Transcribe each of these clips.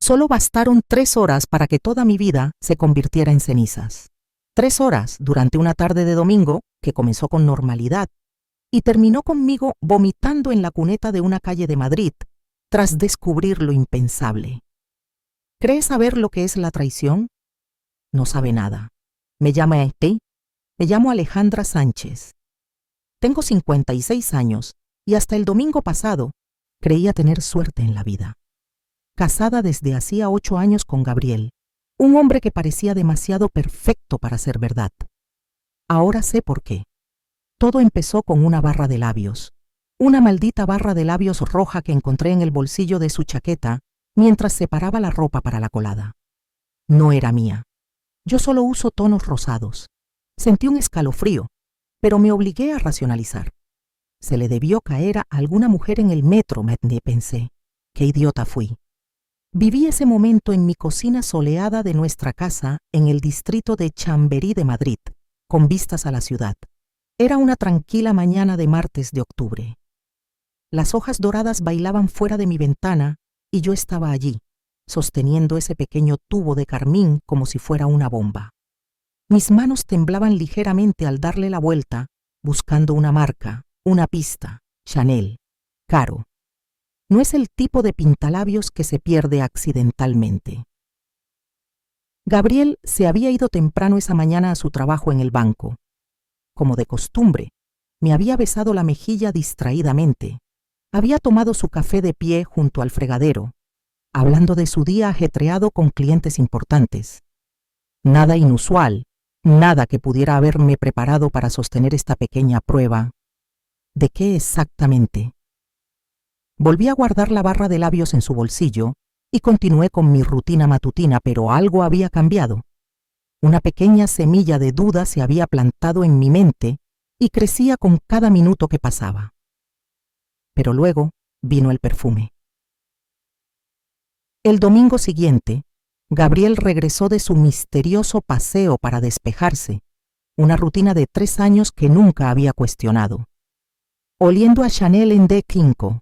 Solo bastaron 3 horas para que toda mi vida se convirtiera en cenizas. 3 horas durante una tarde de domingo que comenzó con normalidad y terminó conmigo vomitando en la cuneta de una calle de Madrid, tras descubrir lo impensable. ¿Cree saber lo que es la traición? No sabe nada. Me llamo Alejandra Sánchez. Tengo 56 años y hasta el domingo pasado creía tener suerte en la vida. Casada desde hacía 8 años con Gabriel, un hombre que parecía demasiado perfecto para ser verdad. Ahora sé por qué. Todo empezó con una barra de labios, una maldita barra de labios roja que encontré en el bolsillo de su chaqueta mientras separaba la ropa para la colada. No era mía. Yo solo uso tonos rosados. Sentí un escalofrío, pero me obligué a racionalizar. Se le debió caer a alguna mujer en el metro, me pensé. Qué idiota fui. Viví ese momento en mi cocina soleada de nuestra casa en el distrito de Chamberí de Madrid, con vistas a la ciudad. Era una tranquila mañana de martes de octubre. Las hojas doradas bailaban fuera de mi ventana y yo estaba allí, sosteniendo ese pequeño tubo de carmín como si fuera una bomba. Mis manos temblaban ligeramente al darle la vuelta, buscando una marca, una pista, Chanel, caro. No es el tipo de pintalabios que se pierde accidentalmente. Gabriel se había ido temprano esa mañana a su trabajo en el banco. Como de costumbre, me había besado la mejilla distraídamente. Había tomado su café de pie junto al fregadero, hablando de su día ajetreado con clientes importantes. Nada inusual, nada que pudiera haberme preparado para sostener esta pequeña prueba. ¿De qué exactamente? Volví a guardar la barra de labios en su bolsillo y continué con mi rutina matutina, pero algo había cambiado. Una pequeña semilla de duda se había plantado en mi mente y crecía con cada minuto que pasaba. Pero luego vino el perfume. El domingo siguiente, Gabriel regresó de su misterioso paseo para despejarse, una rutina de 3 años que nunca había cuestionado. Oliendo a Chanel en D5,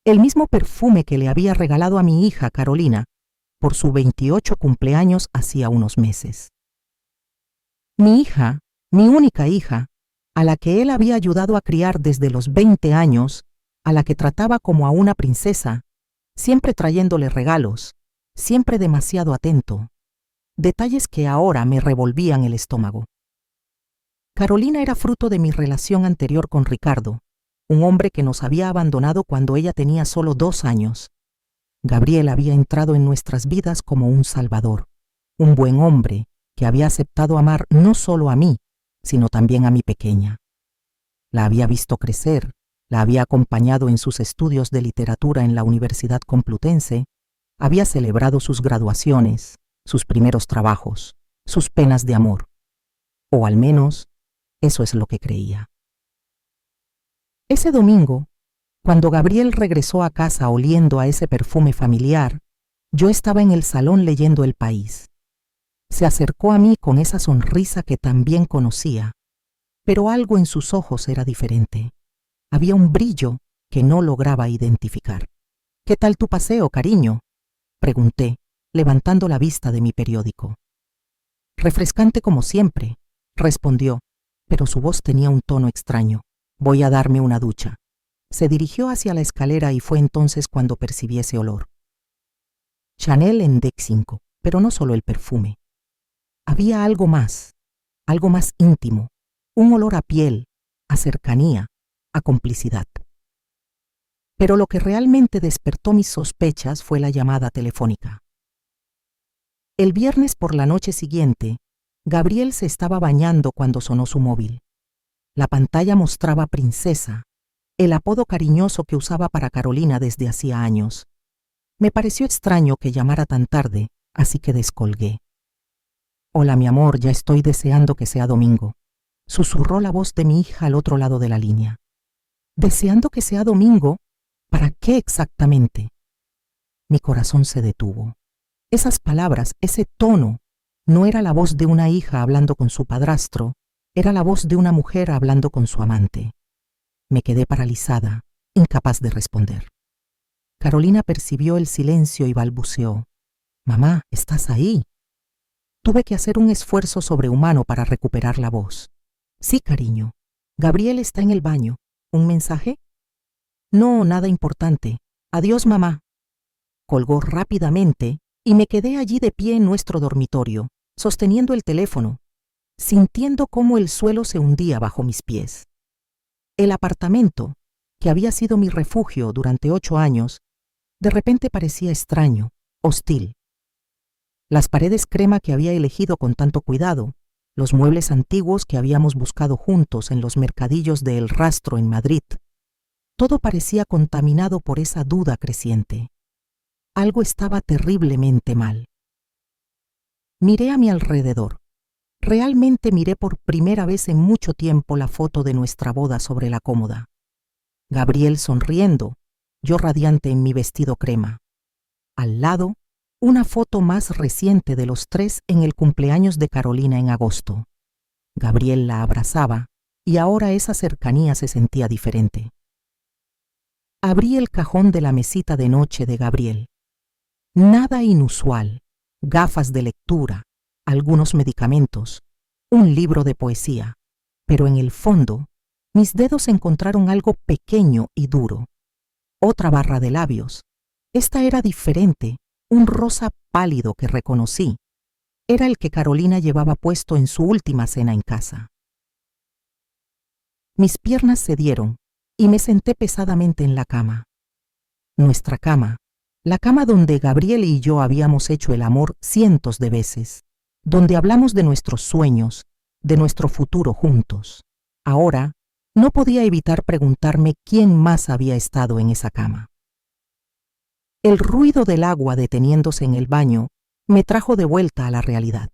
el mismo perfume que le había regalado a mi hija Carolina por su 28 cumpleaños hacía unos meses. Mi hija, mi única hija, a la que él había ayudado a criar desde los 20 años, a la que trataba como a una princesa, siempre trayéndole regalos, siempre demasiado atento, detalles que ahora me revolvían el estómago. Carolina era fruto de mi relación anterior con Ricardo, un hombre que nos había abandonado cuando ella tenía solo 2 años. Gabriel había entrado en nuestras vidas como un salvador, un buen hombre que había aceptado amar no solo a mí, sino también a mi pequeña. La había visto crecer, la había acompañado en sus estudios de literatura en la Universidad Complutense, había celebrado sus graduaciones, sus primeros trabajos, sus penas de amor. O al menos, eso es lo que creía. Ese domingo, cuando Gabriel regresó a casa oliendo a ese perfume familiar, yo estaba en el salón leyendo El País. Se acercó a mí con esa sonrisa que también conocía, pero algo en sus ojos era diferente. Había un brillo que no lograba identificar. «¿Qué tal tu paseo, cariño?», pregunté, levantando la vista de mi periódico. «Refrescante como siempre», respondió, pero su voz tenía un tono extraño. «Voy a darme una ducha». Se dirigió hacia la escalera y fue entonces cuando percibí ese olor. Chanel en D5, pero no solo el perfume. Había algo más íntimo, un olor a piel, a cercanía, a complicidad. Pero lo que realmente despertó mis sospechas fue la llamada telefónica. El viernes por la noche siguiente, Gabriel se estaba bañando cuando sonó su móvil. La pantalla mostraba Princesa, el apodo cariñoso que usaba para Carolina desde hacía años. Me pareció extraño que llamara tan tarde, así que descolgué. «Hola, mi amor, ya estoy deseando que sea domingo», susurró la voz de mi hija al otro lado de la línea. «¿Deseando que sea domingo? ¿Para qué exactamente?». Mi corazón se detuvo. Esas palabras, ese tono, no era la voz de una hija hablando con su padrastro, era la voz de una mujer hablando con su amante. Me quedé paralizada, incapaz de responder. Carolina percibió el silencio y balbuceó. Mamá, ¿estás ahí? Tuve que hacer un esfuerzo sobrehumano para recuperar la voz. Sí, cariño. Gabriel está en el baño. ¿Un mensaje? No, nada importante. Adiós, mamá. Colgó rápidamente y me quedé allí de pie en nuestro dormitorio, sosteniendo el teléfono, sintiendo cómo el suelo se hundía bajo mis pies. El apartamento, que había sido mi refugio durante 8 años, de repente parecía extraño, hostil. Las paredes crema que había elegido con tanto cuidado, los muebles antiguos que habíamos buscado juntos en los mercadillos de El Rastro en Madrid, todo parecía contaminado por esa duda creciente. Algo estaba terriblemente mal. Miré a mi alrededor. Realmente miré por primera vez en mucho tiempo la foto de nuestra boda sobre la cómoda. Gabriel sonriendo, yo radiante en mi vestido crema. Al lado, una foto más reciente de los 3 en el cumpleaños de Carolina en agosto. Gabriel la abrazaba y ahora esa cercanía se sentía diferente. Abrí el cajón de la mesita de noche de Gabriel. Nada inusual, gafas de lectura, algunos medicamentos, un libro de poesía, pero en el fondo, mis dedos encontraron algo pequeño y duro. Otra barra de labios. Esta era diferente, un rosa pálido que reconocí. Era el que Carolina llevaba puesto en su última cena en casa. Mis piernas cedieron y me senté pesadamente en la cama. Nuestra cama, la cama donde Gabriel y yo habíamos hecho el amor cientos de veces, donde hablamos de nuestros sueños, de nuestro futuro juntos. Ahora, no podía evitar preguntarme quién más había estado en esa cama. El ruido del agua deteniéndose en el baño me trajo de vuelta a la realidad.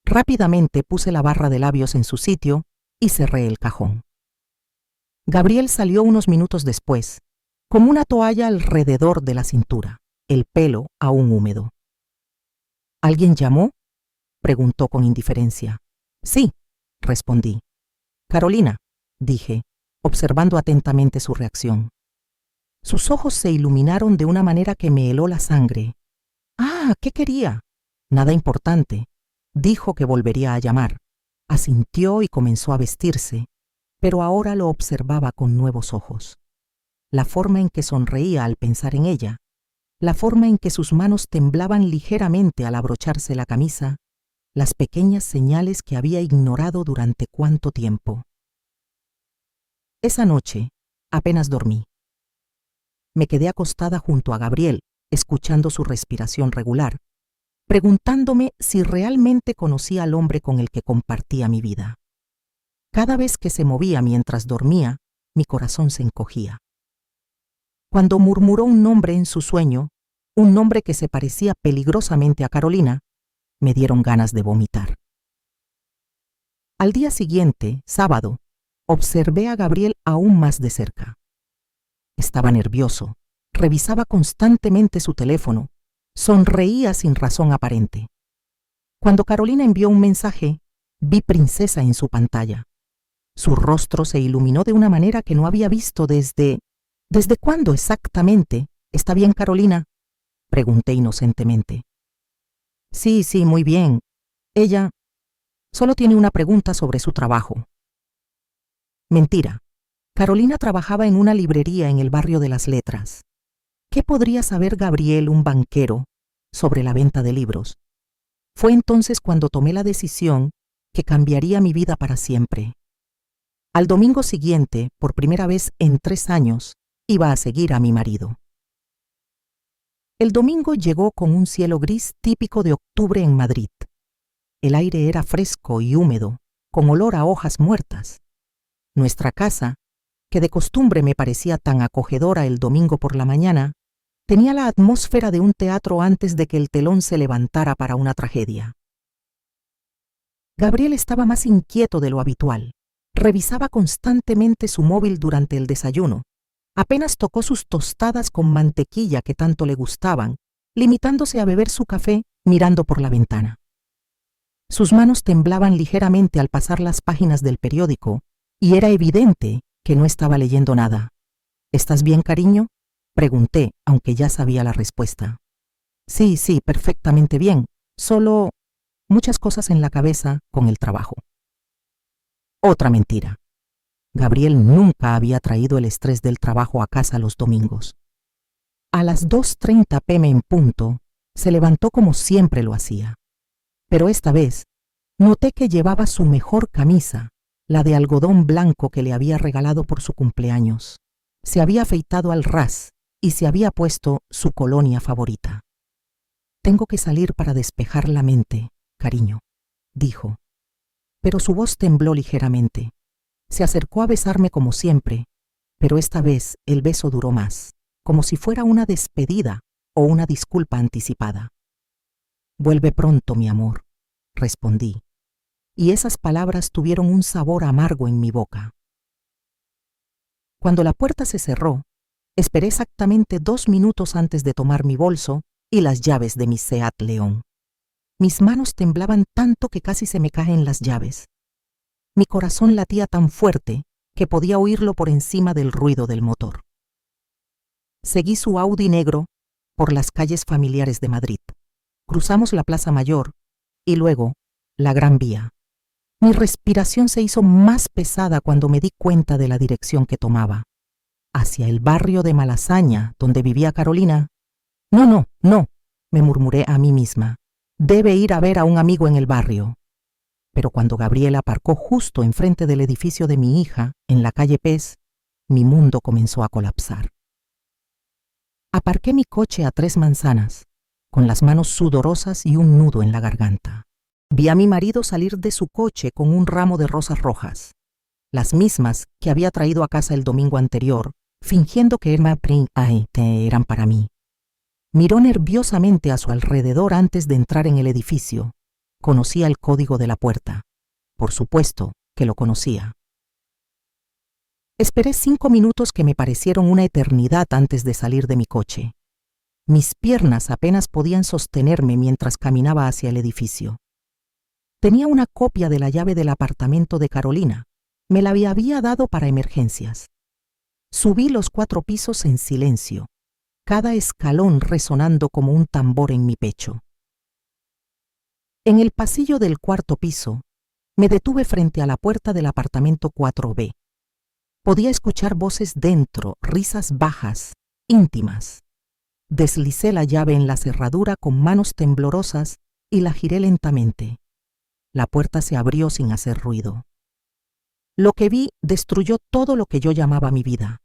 Rápidamente puse la barra de labios en su sitio y cerré el cajón. Gabriel salió unos minutos después, con una toalla alrededor de la cintura, el pelo aún húmedo. ¿Alguien llamó?, preguntó con indiferencia. Sí, respondí. Carolina, dije, observando atentamente su reacción. Sus ojos se iluminaron de una manera que me heló la sangre. Ah, ¿qué quería? Nada importante. Dijo que volvería a llamar. Asintió y comenzó a vestirse, pero ahora lo observaba con nuevos ojos. La forma en que sonreía al pensar en ella, la forma en que sus manos temblaban ligeramente al abrocharse la camisa, las pequeñas señales que había ignorado durante cuánto tiempo. Esa noche apenas dormí. Me quedé acostada junto a Gabriel, escuchando su respiración regular, preguntándome si realmente conocía al hombre con el que compartía mi vida. Cada vez que se movía mientras dormía, mi corazón se encogía. Cuando murmuró un nombre en su sueño, un nombre que se parecía peligrosamente a Carolina, me dieron ganas de vomitar. Al día siguiente, sábado, observé a Gabriel aún más de cerca. Estaba nervioso, revisaba constantemente su teléfono, sonreía sin razón aparente. Cuando Carolina envió un mensaje, vi princesa en su pantalla. Su rostro se iluminó de una manera que no había visto desde... ¿Desde cuándo exactamente? ¿Está bien, Carolina?, pregunté inocentemente. Sí, muy bien. Ella solo tiene una pregunta sobre su trabajo. Mentira. Carolina trabajaba en una librería en el barrio de las Letras. ¿Qué podría saber Gabriel, un banquero, sobre la venta de libros? Fue entonces cuando tomé la decisión que cambiaría mi vida para siempre. Al domingo siguiente, por primera vez en 3 años, iba a seguir a mi marido. El domingo llegó con un cielo gris típico de octubre en Madrid. El aire era fresco y húmedo, con olor a hojas muertas. Nuestra casa, que de costumbre me parecía tan acogedora el domingo por la mañana, tenía la atmósfera de un teatro antes de que el telón se levantara para una tragedia. Gabriel estaba más inquieto de lo habitual. Revisaba constantemente su móvil durante el desayuno. Apenas tocó sus tostadas con mantequilla que tanto le gustaban, limitándose a beber su café mirando por la ventana. Sus manos temblaban ligeramente al pasar las páginas del periódico y era evidente que no estaba leyendo nada. ¿Estás bien, cariño?, pregunté, aunque ya sabía la respuesta. Sí, perfectamente bien. Solo muchas cosas en la cabeza con el trabajo. Otra mentira. Gabriel nunca había traído el estrés del trabajo a casa los domingos. A las 2:30 p.m. en punto, se levantó como siempre lo hacía. Pero esta vez, noté que llevaba su mejor camisa, la de algodón blanco que le había regalado por su cumpleaños. Se había afeitado al ras y se había puesto su colonia favorita. «Tengo que salir para despejar la mente, cariño», dijo. Pero su voz tembló ligeramente. Se acercó a besarme como siempre, pero esta vez el beso duró más, como si fuera una despedida o una disculpa anticipada. «Vuelve pronto, mi amor», respondí, y esas palabras tuvieron un sabor amargo en mi boca. Cuando la puerta se cerró, esperé exactamente 2 minutos antes de tomar mi bolso y las llaves de mi Seat León. Mis manos temblaban tanto que casi se me caen las llaves. Mi corazón latía tan fuerte que podía oírlo por encima del ruido del motor. Seguí su Audi negro por las calles familiares de Madrid. Cruzamos la Plaza Mayor y luego la Gran Vía. Mi respiración se hizo más pesada cuando me di cuenta de la dirección que tomaba. Hacia el barrio de Malasaña, donde vivía Carolina. No, me murmuré a mí misma. Debe ir a ver a un amigo en el barrio. Pero cuando Gabriel aparcó justo enfrente del edificio de mi hija, en la calle Pez, mi mundo comenzó a colapsar. Aparqué mi coche a 3 manzanas, con las manos sudorosas y un nudo en la garganta. Vi a mi marido salir de su coche con un ramo de rosas rojas, las mismas que había traído a casa el domingo anterior, fingiendo que eran para mí. Miró nerviosamente a su alrededor antes de entrar en el edificio. Conocía el código de la puerta. Por supuesto que lo conocía. Esperé 5 minutos que me parecieron una eternidad antes de salir de mi coche. Mis piernas apenas podían sostenerme mientras caminaba hacia el edificio. Tenía una copia de la llave del apartamento de Carolina. Me la había dado para emergencias. Subí los 4 pisos en silencio, cada escalón resonando como un tambor en mi pecho. En el pasillo del 4º piso, me detuve frente a la puerta del apartamento 4B. Podía escuchar voces dentro, risas bajas, íntimas. Deslicé la llave en la cerradura con manos temblorosas y la giré lentamente. La puerta se abrió sin hacer ruido. Lo que vi destruyó todo lo que yo llamaba mi vida.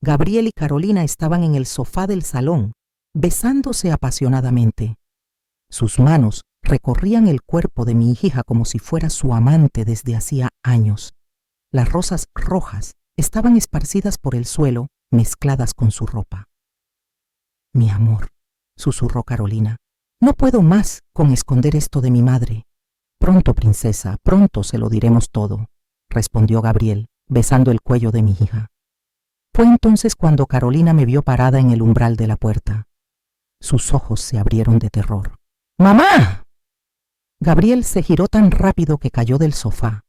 Gabriel y Carolina estaban en el sofá del salón, besándose apasionadamente. Sus manos recorrían el cuerpo de mi hija como si fuera su amante desde hacía años. Las rosas rojas estaban esparcidas por el suelo, mezcladas con su ropa. «Mi amor», susurró Carolina, «no puedo más con esconder esto de mi madre». «Pronto, princesa, pronto se lo diremos todo», respondió Gabriel, besando el cuello de mi hija. Fue entonces cuando Carolina me vio parada en el umbral de la puerta. Sus ojos se abrieron de terror. «¡Mamá!». Gabriel se giró tan rápido que cayó del sofá.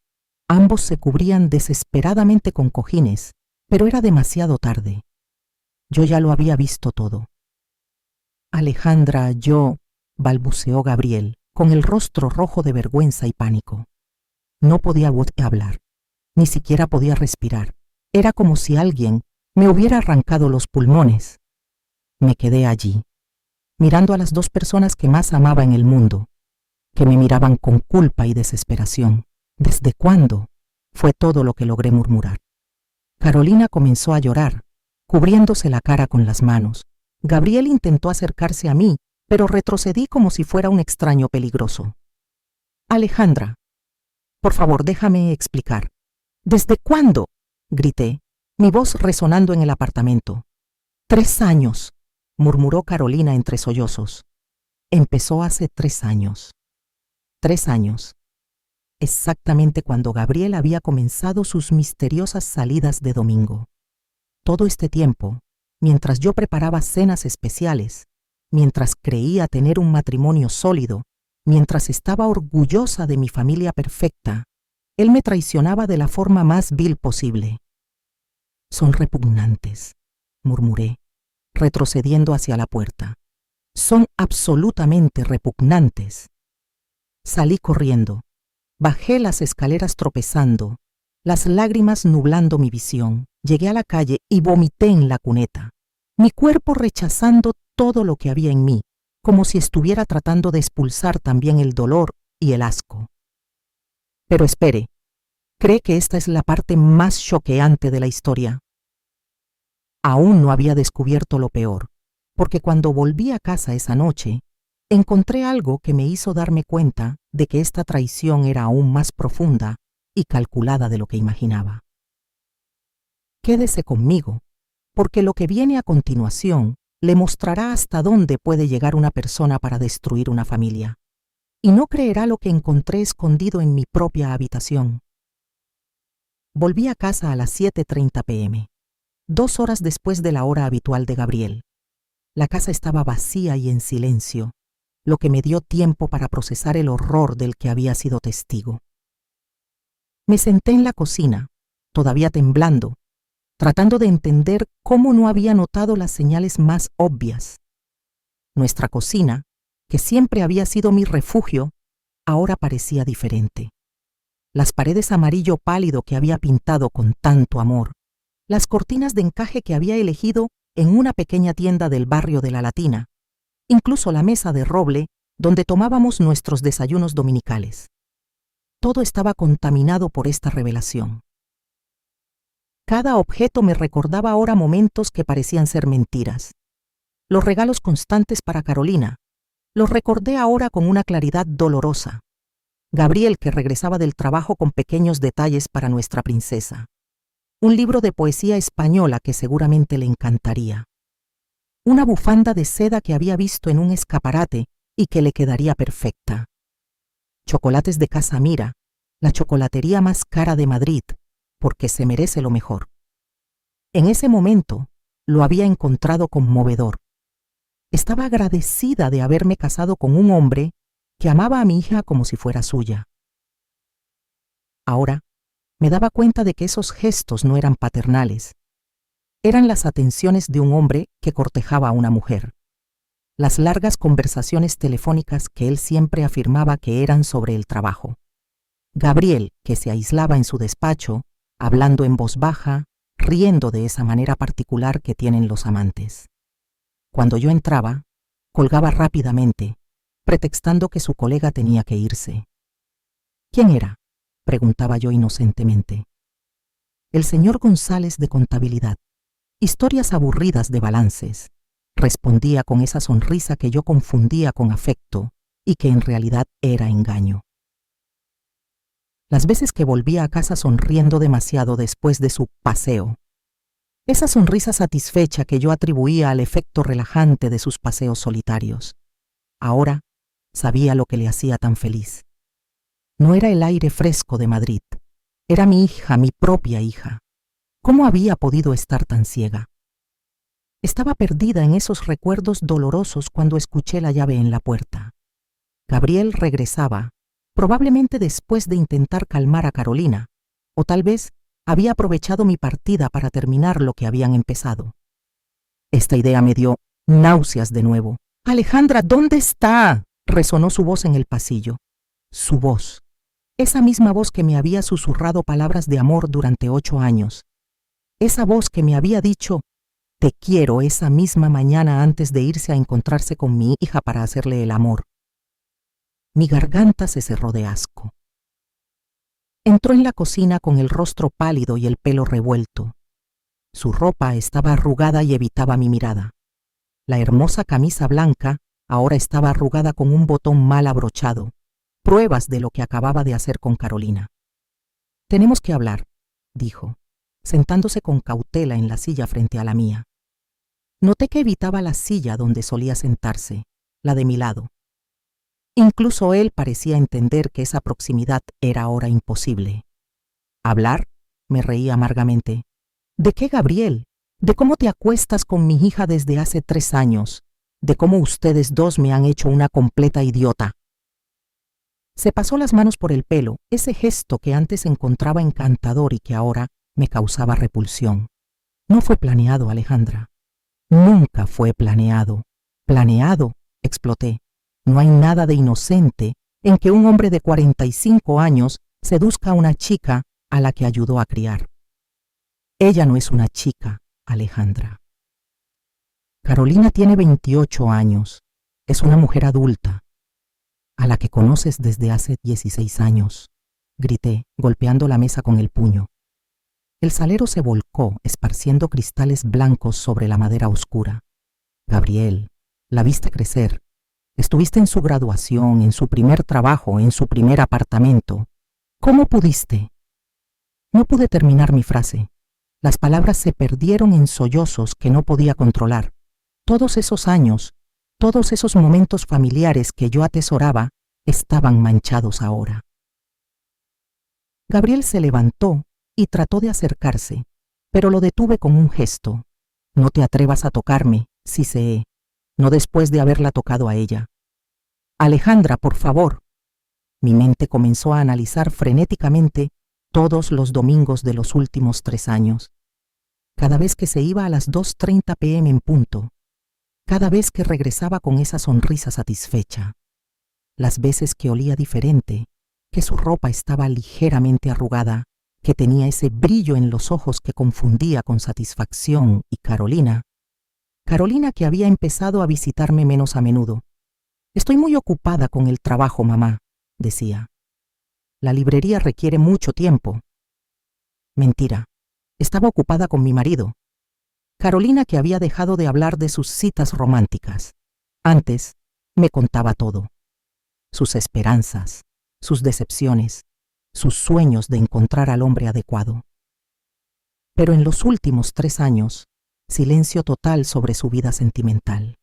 Ambos se cubrían desesperadamente con cojines, pero era demasiado tarde. Yo ya lo había visto todo. «Alejandra, balbuceó Gabriel, con el rostro rojo de vergüenza y pánico. No podía hablar, ni siquiera podía respirar. Era como si alguien me hubiera arrancado los pulmones. Me quedé allí, mirando a las 2 personas que más amaba en el mundo, que me miraban con culpa y desesperación. «¿Desde cuándo?», fue todo lo que logré murmurar. Carolina comenzó a llorar, cubriéndose la cara con las manos. Gabriel intentó acercarse a mí, pero retrocedí como si fuera un extraño peligroso. «Alejandra, por favor, déjame explicar». «¿Desde cuándo?», grité, mi voz resonando en el apartamento. «3 años», murmuró Carolina entre sollozos. «Empezó hace 3 años». 3 años. Exactamente cuando Gabriel había comenzado sus misteriosas salidas de domingo. Todo este tiempo, mientras yo preparaba cenas especiales, mientras creía tener un matrimonio sólido, mientras estaba orgullosa de mi familia perfecta, él me traicionaba de la forma más vil posible. «Son repugnantes», murmuré, retrocediendo hacia la puerta. Son absolutamente repugnantes. Salí corriendo. Bajé las escaleras tropezando, las lágrimas nublando mi visión. Llegué a la calle y vomité en la cuneta, mi cuerpo rechazando todo lo que había en mí, como si estuviera tratando de expulsar también el dolor y el asco. Pero espere, ¿cree que esta es la parte más choqueante de la historia? Aún no había descubierto lo peor, porque cuando volví a casa esa noche, encontré algo que me hizo darme cuenta de que esta traición era aún más profunda y calculada de lo que imaginaba. Quédese conmigo, porque lo que viene a continuación le mostrará hasta dónde puede llegar una persona para destruir una familia, y no creerá lo que encontré escondido en mi propia habitación. Volví a casa a las 7:30 p.m., 2 horas después de la hora habitual de Gabriel. La casa estaba vacía y en silencio, lo que me dio tiempo para procesar el horror del que había sido testigo. Me senté en la cocina, todavía temblando, tratando de entender cómo no había notado las señales más obvias. Nuestra cocina, que siempre había sido mi refugio, ahora parecía diferente. Las paredes amarillo pálido que había pintado con tanto amor, las cortinas de encaje que había elegido en una pequeña tienda del barrio de La Latina, incluso la mesa de roble donde tomábamos nuestros desayunos dominicales. Todo estaba contaminado por esta revelación. Cada objeto me recordaba ahora momentos que parecían ser mentiras. Los regalos constantes para Carolina, los recordé ahora con una claridad dolorosa. Gabriel, que regresaba del trabajo con pequeños detalles para nuestra princesa. Un libro de poesía española que seguramente le encantaría. Una bufanda de seda que había visto en un escaparate y que le quedaría perfecta. Chocolates de Casa Mira, la chocolatería más cara de Madrid, porque se merece lo mejor. En ese momento lo había encontrado conmovedor. Estaba agradecida de haberme casado con un hombre que amaba a mi hija como si fuera suya. Ahora me daba cuenta de que esos gestos no eran paternales. Eran las atenciones de un hombre que cortejaba a una mujer. Las largas conversaciones telefónicas que él siempre afirmaba que eran sobre el trabajo. Gabriel, que se aislaba en su despacho, hablando en voz baja, riendo de esa manera particular que tienen los amantes. Cuando yo entraba, colgaba rápidamente, pretextando que su colega tenía que irse. ¿Quién era?, preguntaba yo inocentemente. El señor González de Contabilidad. Historias aburridas de balances, respondía con esa sonrisa que yo confundía con afecto y que en realidad era engaño. Las veces que volvía a casa sonriendo demasiado después de su paseo, esa sonrisa satisfecha que yo atribuía al efecto relajante de sus paseos solitarios, ahora sabía lo que le hacía tan feliz. No era el aire fresco de Madrid, era mi hija, mi propia hija. ¿Cómo había podido estar tan ciega? Estaba perdida en esos recuerdos dolorosos cuando escuché la llave en la puerta. Gabriel regresaba, probablemente después de intentar calmar a Carolina, o tal vez había aprovechado mi partida para terminar lo que habían empezado. Esta idea me dio náuseas de nuevo. «Alejandra, ¿dónde está?», resonó su voz en el pasillo. Su voz, esa misma voz que me había susurrado palabras de amor durante 8 años. Esa voz que me había dicho «te quiero» esa misma mañana antes de irse a encontrarse con mi hija para hacerle el amor. Mi garganta se cerró de asco. Entró en la cocina con el rostro pálido y el pelo revuelto. Su ropa estaba arrugada y evitaba mi mirada. La hermosa camisa blanca ahora estaba arrugada con un botón mal abrochado, pruebas de lo que acababa de hacer con Carolina. «Tenemos que hablar», dijo, sentándose con cautela en la silla frente a la mía. Noté que evitaba la silla donde solía sentarse, la de mi lado. Incluso él parecía entender que esa proximidad era ahora imposible. ¿Hablar?, me reí amargamente. ¿De qué, Gabriel? ¿De cómo te acuestas con mi hija desde hace 3 años? ¿De cómo ustedes dos me han hecho una completa idiota? Se pasó las manos por el pelo, ese gesto que antes encontraba encantador y que ahora me causaba repulsión. No fue planeado, Alejandra. Nunca fue planeado. Planeado exploté. No hay nada de inocente en que un hombre de 45 años seduzca a una chica a la que ayudó a criar. Ella no es una chica, Alejandra. Carolina tiene 28 años. Es una mujer adulta, a la que conoces desde hace 16 años, grité, golpeando la mesa con el puño. El salero se volcó, esparciendo cristales blancos sobre la madera oscura. Gabriel, la viste crecer. Estuviste en su graduación, en su primer trabajo, en su primer apartamento. ¿Cómo pudiste? No pude terminar mi frase. Las palabras se perdieron en sollozos que no podía controlar. Todos esos años, todos esos momentos familiares que yo atesoraba, estaban manchados ahora. Gabriel se levantó y trató de acercarse, pero lo detuve con un gesto. No te atrevas a tocarme, siseé, no después de haberla tocado a ella. Alejandra, por favor. Mi mente comenzó a analizar frenéticamente todos los domingos de los últimos 3 años. Cada vez que se iba a las 2:30 p.m. en punto. Cada vez que regresaba con esa sonrisa satisfecha. Las veces que olía diferente, que su ropa estaba ligeramente arrugada, que tenía ese brillo en los ojos que confundía con satisfacción, y Carolina que había empezado a visitarme menos a menudo. Estoy muy ocupada con el trabajo, mamá, decía. La librería requiere mucho tiempo. Mentira, estaba ocupada con mi marido. Carolina, que había dejado de hablar de sus citas románticas. Antes, me contaba todo. Sus esperanzas, sus decepciones, sus sueños de encontrar al hombre adecuado. Pero en los últimos 3 años, silencio total sobre su vida sentimental.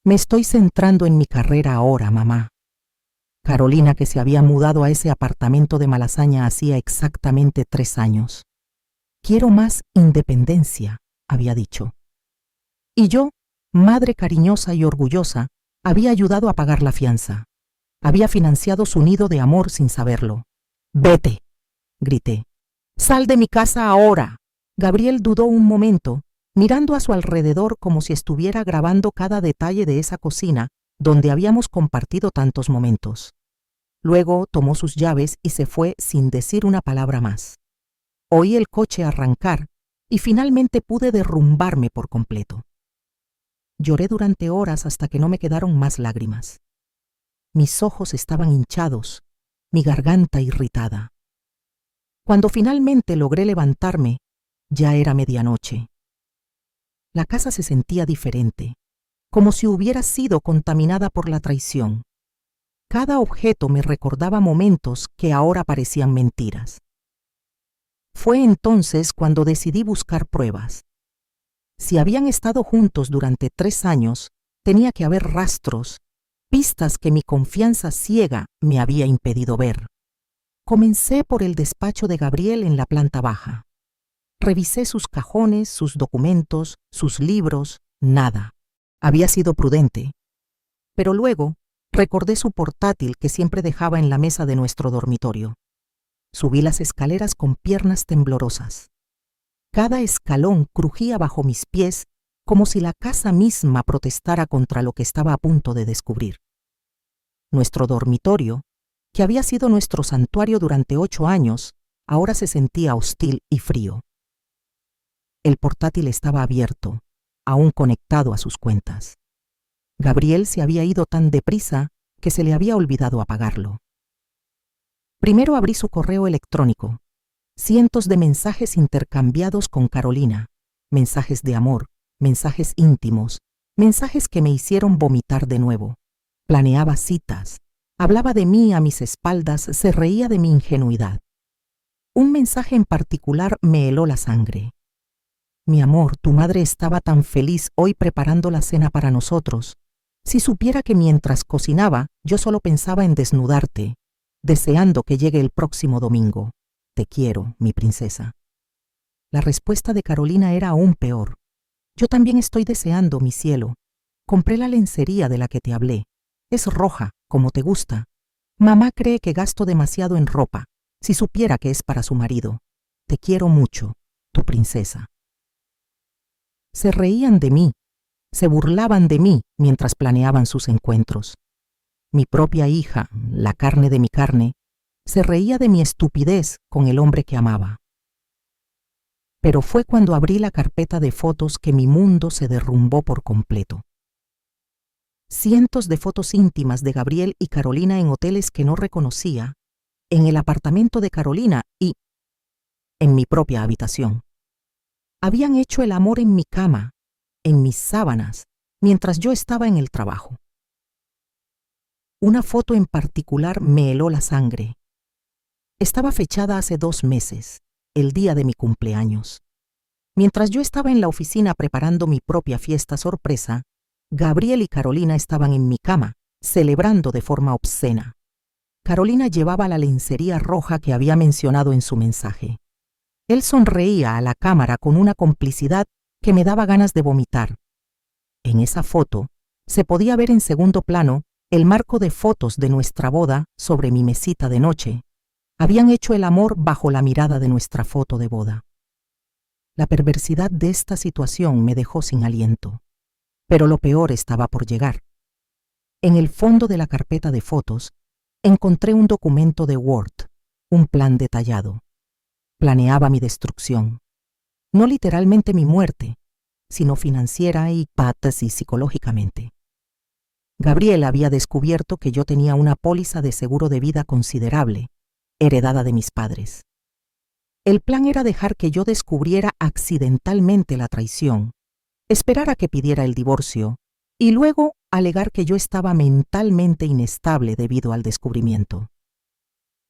Me estoy centrando en mi carrera ahora, mamá. Carolina, que se había mudado a ese apartamento de Malasaña hacía exactamente 3 años. Quiero más independencia, había dicho. Y yo, madre cariñosa y orgullosa, había ayudado a pagar la fianza. Había financiado su nido de amor sin saberlo. «Vete», grité. «Sal de mi casa ahora». Gabriel dudó un momento, mirando a su alrededor como si estuviera grabando cada detalle de esa cocina donde habíamos compartido tantos momentos. Luego tomó sus llaves y se fue sin decir una palabra más. Oí el coche arrancar y finalmente pude derrumbarme por completo. Lloré durante horas hasta que no me quedaron más lágrimas. Mis ojos estaban hinchados, mi garganta irritada. Cuando finalmente logré levantarme, ya era medianoche. La casa se sentía diferente, como si hubiera sido contaminada por la traición. Cada objeto me recordaba momentos que ahora parecían mentiras. Fue entonces cuando decidí buscar pruebas. Si habían estado juntos durante 3 años, tenía que haber rastros, pistas que mi confianza ciega me había impedido ver. Comencé por el despacho de Gabriel en la planta baja. Revisé sus cajones, sus documentos, sus libros, nada. Había sido prudente. Pero luego recordé su portátil que siempre dejaba en la mesa de nuestro dormitorio. Subí las escaleras con piernas temblorosas. Cada escalón crujía bajo mis pies como si la casa misma protestara contra lo que estaba a punto de descubrir. Nuestro dormitorio, que había sido nuestro santuario durante 8 años, ahora se sentía hostil y frío. El portátil estaba abierto, aún conectado a sus cuentas. Gabriel se había ido tan deprisa que se le había olvidado apagarlo. Primero abrí su correo electrónico. Cientos de mensajes intercambiados con Carolina, mensajes de amor, mensajes íntimos, mensajes que me hicieron vomitar de nuevo. Planeaba citas, hablaba de mí a mis espaldas, se reía de mi ingenuidad. Un mensaje en particular me heló la sangre. Mi amor, tu madre estaba tan feliz hoy preparando la cena para nosotros. Si supiera que mientras cocinaba, yo solo pensaba en desnudarte, deseando que llegue el próximo domingo. Te quiero, mi princesa. La respuesta de Carolina era aún peor. Yo también estoy deseando, mi cielo. Compré la lencería de la que te hablé. Es roja, como te gusta. Mamá cree que gasto demasiado en ropa, si supiera que es para su marido. Te quiero mucho, tu princesa. Se reían de mí, Se burlaban de mí mientras planeaban sus encuentros. Mi propia hija, la carne de mi carne, se reía de mi estupidez con el hombre que amaba. Pero fue cuando abrí la carpeta de fotos que mi mundo se derrumbó por completo. Cientos de fotos íntimas de Gabriel y Carolina en hoteles que no reconocía, en el apartamento de Carolina y en mi propia habitación. Habían hecho el amor en mi cama, en mis sábanas, mientras yo estaba en el trabajo. Una foto en particular me heló la sangre. Estaba fechada hace 2 meses, el día de mi cumpleaños. Mientras yo estaba en la oficina preparando mi propia fiesta sorpresa, Gabriel y Carolina estaban en mi cama, celebrando de forma obscena. Carolina llevaba la lencería roja que había mencionado en su mensaje. Él sonreía a la cámara con una complicidad que me daba ganas de vomitar. En esa foto se podía ver en segundo plano el marco de fotos de nuestra boda sobre mi mesita de noche. Habían hecho el amor bajo la mirada de nuestra foto de boda. La perversidad de esta situación me dejó sin aliento. Pero lo peor estaba por llegar. En el fondo de la carpeta de fotos encontré un documento de Word, un plan detallado. Planeaba mi destrucción. No literalmente mi muerte, sino financiera y patas y psicológicamente. Gabriel había descubierto que yo tenía una póliza de seguro de vida considerable, heredada de mis padres. El plan era dejar que yo descubriera accidentalmente la traición, esperar a que pidiera el divorcio y luego alegar que yo estaba mentalmente inestable debido al descubrimiento.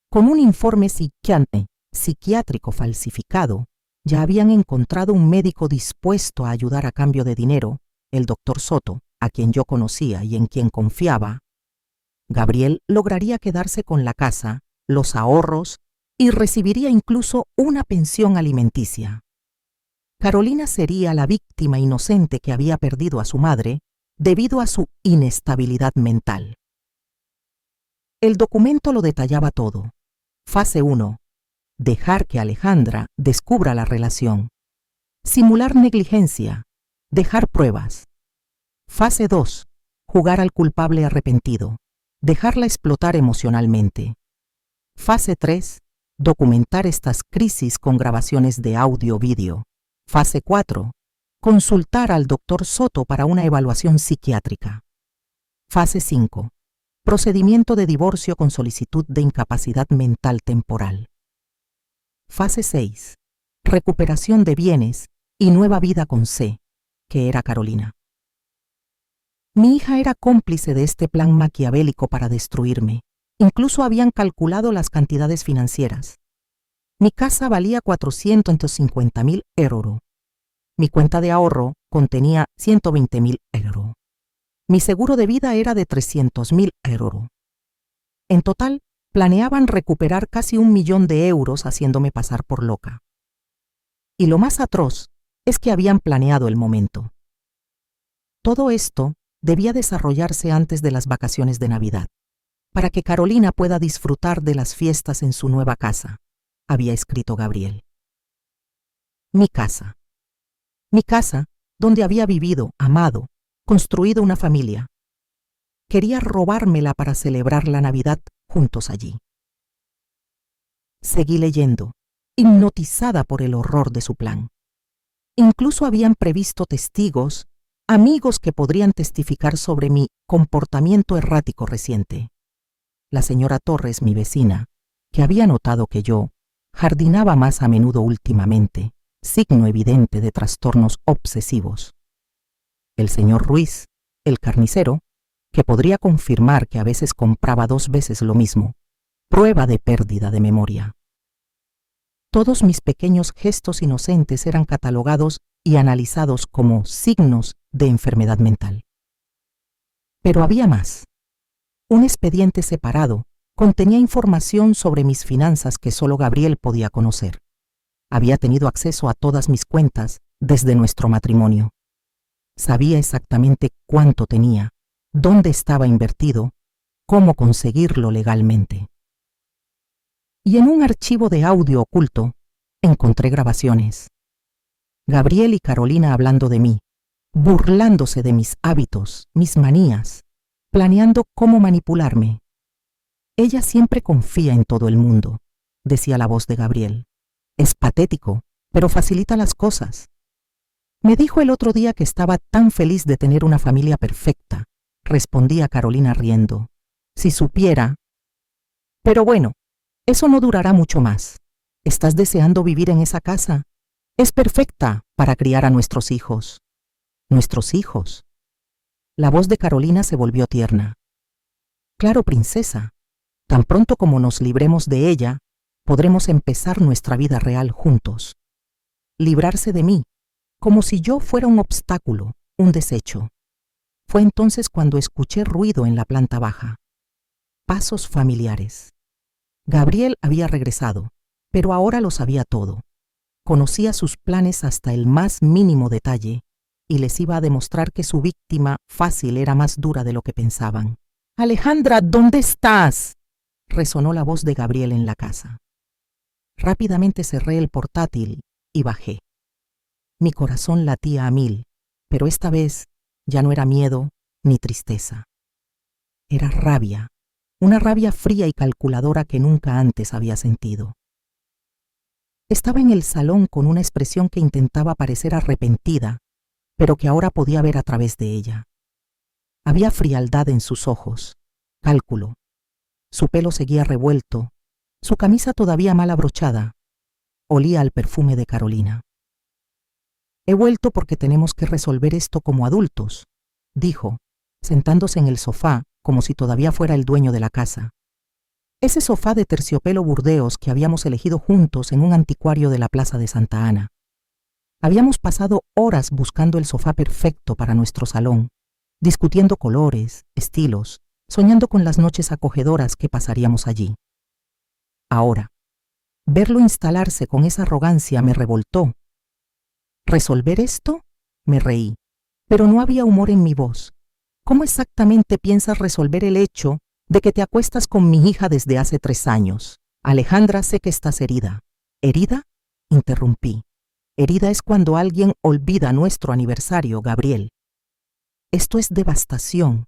Con un informe psiquiátrico falsificado, ya habían encontrado un médico dispuesto a ayudar a cambio de dinero, el doctor Soto, a quien yo conocía y en quien confiaba. Gabriel lograría quedarse con la casa, los ahorros y recibiría incluso una pensión alimenticia. Carolina sería la víctima inocente que había perdido a su madre debido a su inestabilidad mental. El documento lo detallaba todo. Fase 1. Dejar que Alejandra descubra la relación. Simular negligencia. Dejar pruebas. Fase 2. Jugar al culpable arrepentido. Dejarla explotar emocionalmente. Fase 3. Documentar estas crisis con grabaciones de audio-vídeo. Fase 4. Consultar al doctor Soto para una evaluación psiquiátrica. Fase 5. Procedimiento de divorcio con solicitud de incapacidad mental temporal. Fase 6. Recuperación de bienes y nueva vida con C, que era Carolina. Mi hija era cómplice de este plan maquiavélico para destruirme. Incluso habían calculado las cantidades financieras. Mi casa valía 450.000 euros. Mi cuenta de ahorro contenía 120.000 euros. Mi seguro de vida era de 300.000 euros. En total, planeaban recuperar casi 1 millón de euros haciéndome pasar por loca. Y lo más atroz es que habían planeado el momento. Todo esto debía desarrollarse antes de las vacaciones de Navidad, para que Carolina pueda disfrutar de las fiestas en su nueva casa, había escrito Gabriel. Mi casa. Mi casa, donde había vivido, amado, construido una familia. Quería robármela para celebrar la Navidad juntos allí. Seguí leyendo, hipnotizada por el horror de su plan. Incluso habían previsto testigos, amigos que podrían testificar sobre mi comportamiento errático reciente. La señora Torres, mi vecina, que había notado que yo jardinaba más a menudo últimamente, signo evidente de trastornos obsesivos. El señor Ruiz, el carnicero, que podría confirmar que a veces compraba 2 veces lo mismo, prueba de pérdida de memoria. Todos mis pequeños gestos inocentes eran catalogados y analizados como signos de enfermedad mental. Pero había más. Un expediente separado contenía información sobre mis finanzas que solo Gabriel podía conocer. Había tenido acceso a todas mis cuentas desde nuestro matrimonio. Sabía exactamente cuánto tenía, dónde estaba invertido, cómo conseguirlo legalmente. Y en un archivo de audio oculto encontré grabaciones. Gabriel y Carolina hablando de mí, burlándose de mis hábitos, mis manías, planeando cómo manipularme. Ella siempre confía en todo el mundo, decía la voz de Gabriel. Es patético, pero facilita las cosas. Me dijo el otro día que estaba tan feliz de tener una familia perfecta, respondía Carolina riendo. Si supiera. Pero bueno, eso no durará mucho más. ¿Estás deseando vivir en esa casa? Es perfecta para criar a nuestros hijos. ¿Nuestros hijos? La voz de Carolina se volvió tierna. Claro, princesa. Tan pronto como nos libremos de ella, podremos empezar nuestra vida real juntos. Librarse de mí, como si yo fuera un obstáculo, un desecho. Fue entonces cuando escuché ruido en la planta baja. Pasos familiares. Gabriel había regresado, pero ahora lo sabía todo. Conocía sus planes hasta el más mínimo detalle y les iba a demostrar que su víctima fácil era más dura de lo que pensaban. «Alejandra, ¿dónde estás?», resonó la voz de Gabriel en la casa. Rápidamente cerré el portátil y bajé. Mi corazón latía a mil, pero esta vez ya no era miedo ni tristeza. Era rabia, una rabia fría y calculadora que nunca antes había sentido. Estaba en el salón con una expresión que intentaba parecer arrepentida, pero que ahora podía ver a través de ella. Había frialdad en sus ojos, cálculo. Su pelo seguía revuelto, su camisa todavía mal abrochada. Olía al perfume de Carolina. «He vuelto porque tenemos que resolver esto como adultos», dijo, sentándose en el sofá como si todavía fuera el dueño de la casa. Ese sofá de terciopelo burdeos que habíamos elegido juntos en un anticuario de la Plaza de Santa Ana. Habíamos pasado horas buscando el sofá perfecto para nuestro salón, discutiendo colores, estilos, soñando con las noches acogedoras que pasaríamos allí. Ahora, verlo instalarse con esa arrogancia me revoltó. ¿Resolver esto?, me reí, pero no había humor en mi voz. ¿Cómo exactamente piensas resolver el hecho de que te acuestas con mi hija desde hace 3 años? Alejandra, sé que estás herida. ¿Herida?, interrumpí. Herida es cuando alguien olvida nuestro aniversario, Gabriel. Esto es devastación.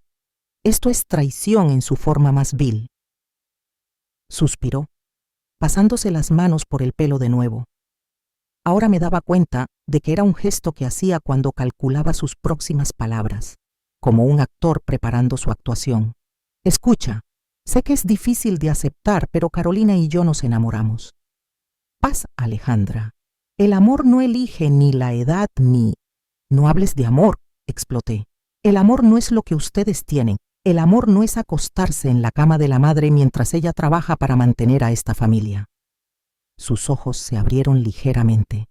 Esto es traición en su forma más vil. Suspiró, pasándose las manos por el pelo de nuevo. Ahora me daba cuenta de que era un gesto que hacía cuando calculaba sus próximas palabras, como un actor preparando su actuación. Escucha, sé que es difícil de aceptar, pero Carolina y yo nos enamoramos. Paz, Alejandra. El amor no elige ni la edad ni... No hables de amor, exploté. El amor no es lo que ustedes tienen. El amor no es acostarse en la cama de la madre mientras ella trabaja para mantener a esta familia. Sus ojos se abrieron ligeramente.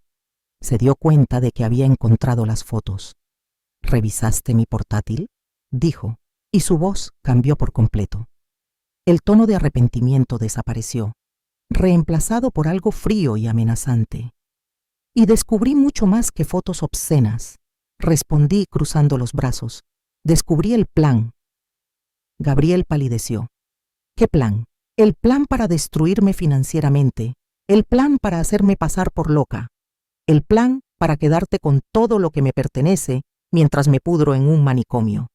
Se dio cuenta de que había encontrado las fotos. ¿Revisaste mi portátil?, dijo, y su voz cambió por completo. El tono de arrepentimiento desapareció, reemplazado por algo frío y amenazante. Y descubrí mucho más que fotos obscenas. Respondí cruzando los brazos. Descubrí el plan. Gabriel palideció. ¿Qué plan? El plan para destruirme financieramente. El plan para hacerme pasar por loca. El plan para quedarte con todo lo que me pertenece mientras me pudro en un manicomio.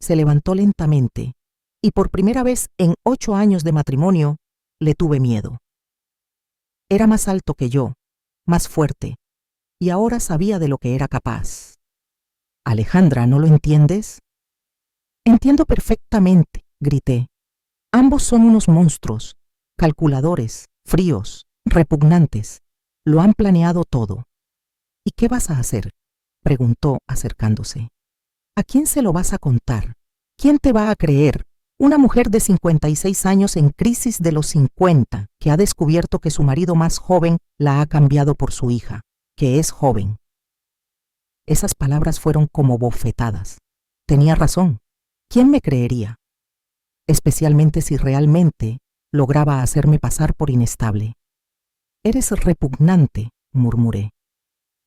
Se levantó lentamente y por primera vez en 8 años de matrimonio le tuve miedo. Era más alto que yo, más fuerte, y ahora sabía de lo que era capaz. Alejandra, ¿no lo entiendes? Entiendo perfectamente, grité. Ambos son unos monstruos, calculadores, fríos, repugnantes. Lo han planeado todo. ¿Y qué vas a hacer?, preguntó acercándose. ¿A quién se lo vas a contar? ¿Quién te va a creer? Una mujer de 56 años en crisis de los 50, que ha descubierto que su marido más joven la ha cambiado por su hija, que es joven. Esas palabras fueron como bofetadas. Tenía razón. ¿Quién me creería? Especialmente si realmente lograba hacerme pasar por inestable. Eres repugnante, murmuré.